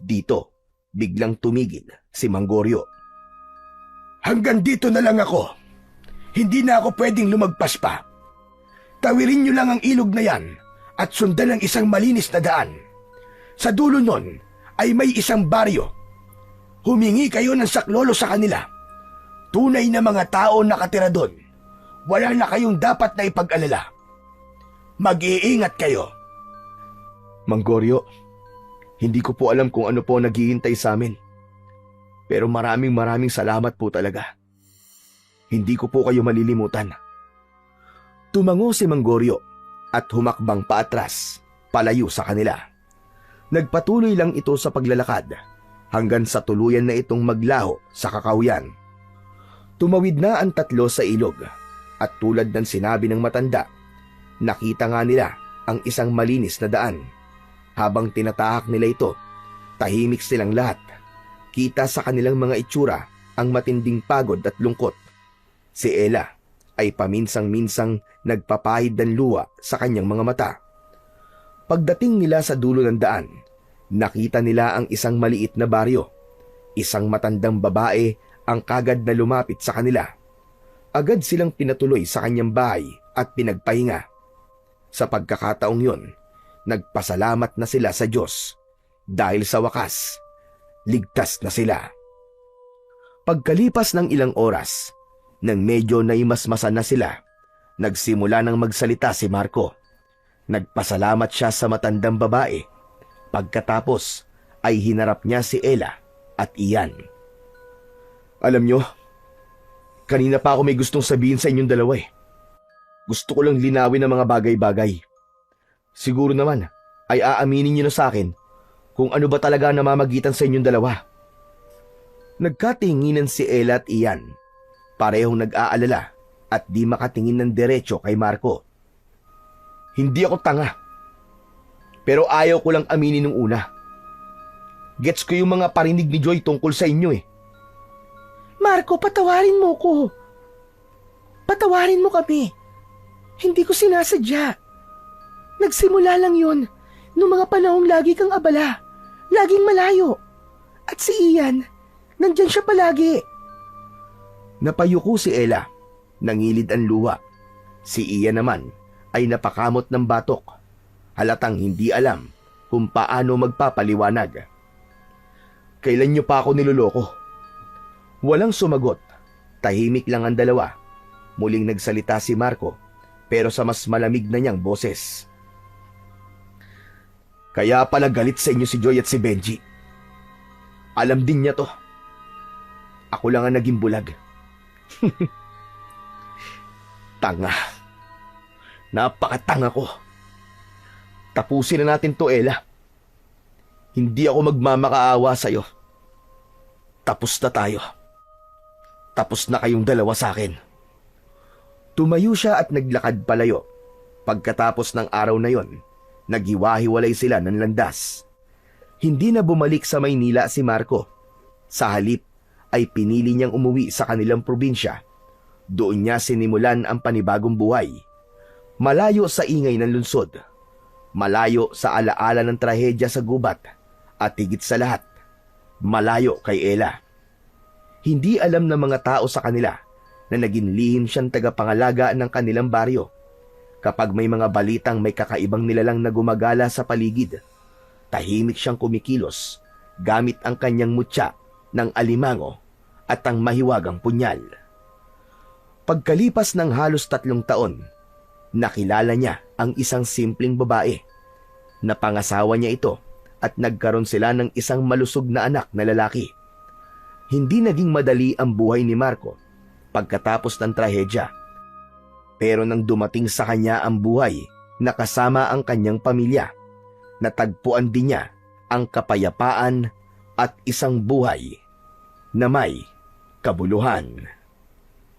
Dito, biglang tumigil si Manggorio. Hanggang dito na lang ako. Hindi na ako pwedeng lumagpas pa. Tawirin niyo lang ang ilog na yan at sundan ang isang malinis na daan. Sa dulo nun ay may isang baryo. Humingi kayo ng saklolo sa kanila. Tunay na mga tao nakatira doon. Wala na kayong dapat na ipag-alala. Mag-iingat kayo. Manggorio, hindi ko po alam kung ano po naghihintay sa amin. Pero maraming salamat po talaga. Hindi ko po kayo malilimutan. Tumango si Manggorio at humakbang paatras, palayo sa kanila. Nagpatuloy lang ito sa paglalakad hanggang sa tuluyan na itong maglaho sa kakawyan. Tumawid na ang 3 sa ilog at tulad ng sinabi ng matanda, nakita nga nila ang isang malinis na daan. Habang tinatahak nila ito, tahimik silang lahat. Kita sa kanilang mga itsura ang matinding pagod at lungkot. Si Ella ay paminsang-minsang nagpapahid ng luha sa kanyang mga mata. Pagdating nila sa dulo ng daan, nakita nila ang isang maliit na baryo. Isang matandang babae ang kagad na lumapit sa kanila. Agad silang pinatuloy sa kanyang bahay at pinagpahinga. Sa pagkakataong yun, nagpasalamat na sila sa Diyos dahil sa wakas, ligtas na sila. Pagkalipas ng ilang oras, nang medyo naimasmasan na sila, nagsimula ng magsalita si Marco. Nagpasalamat siya sa matandang babae. Pagkatapos ay hinarap niya si Ella at Ian. Alam nyo, kanina pa ako may gustong sabihin sa inyong dalawa eh. Gusto ko lang linawin ang mga bagay-bagay. Siguro naman ay aaminin niyo na sa akin kung ano ba talaga namamagitan sa inyong dalawa. Nagkatinginan si Ella at Ian. Parehong nag-aalala at di makatingin ng diretso kay Marco. Hindi ako tanga. Pero ayaw ko lang aminin nung una. Gets ko yung mga parinig ni Joy tungkol sa inyo eh. Marco, patawarin mo ko. Patawarin mo kami. Hindi ko sinasadya. Nagsimula lang yon nung mga panahong lagi kang abala. Laging malayo. At si Ian, nandyan siya palagi. Napayuko si Ella. Nangilid ang luha. Si Ian naman ay napakamot ng batok. Halatang hindi alam kung paano magpapaliwanag. Kailan niyo pa ako niloloko? Walang sumagot. Tahimik lang ang dalawa. Muling nagsalita si Marco, pero sa mas malamig na niyang boses. Kaya pala galit sa inyo si Joy at si Benji. Alam din niya to. Ako lang ang naging bulag. Tanga. Napakatanga ko. Tapusin na natin to, Ella. Hindi ako magmamakaawa sa'yo. Tapos na tayo. Tapos na kayong dalawa sa akin. Tumayo siya at naglakad palayo. Pagkatapos ng araw na yon, naghiwa-hiwalay sila ng landas. Hindi na bumalik sa Maynila si Marco. Sa halip ay pinili niyang umuwi sa kanilang probinsya. Doon niya sinimulan ang panibagong buhay. Malayo sa ingay ng lungsod. Malayo sa alaala ng trahedya sa gubat. At higit sa lahat, malayo kay Ella. Hindi alam ng mga tao sa kanila na naging lihim siyang tagapangalaga ng kanilang baryo. Kapag may mga balitang may kakaibang nilalang na gumagala sa paligid, tahimik siyang kumikilos gamit ang kanyang mutya ng alimango at ang mahiwagang punyal. Pagkalipas ng halos 3 taon, nakilala niya ang isang simpleng babae. Napangasawa niya ito at nagkaroon sila ng isang malusog na anak na lalaki. Hindi naging madali ang buhay ni Marco pagkatapos ng trahedya. Pero nang dumating sa kanya ang buhay na kasama ang kanyang pamilya, natagpuan din niya ang kapayapaan at isang buhay na may kabuluhan.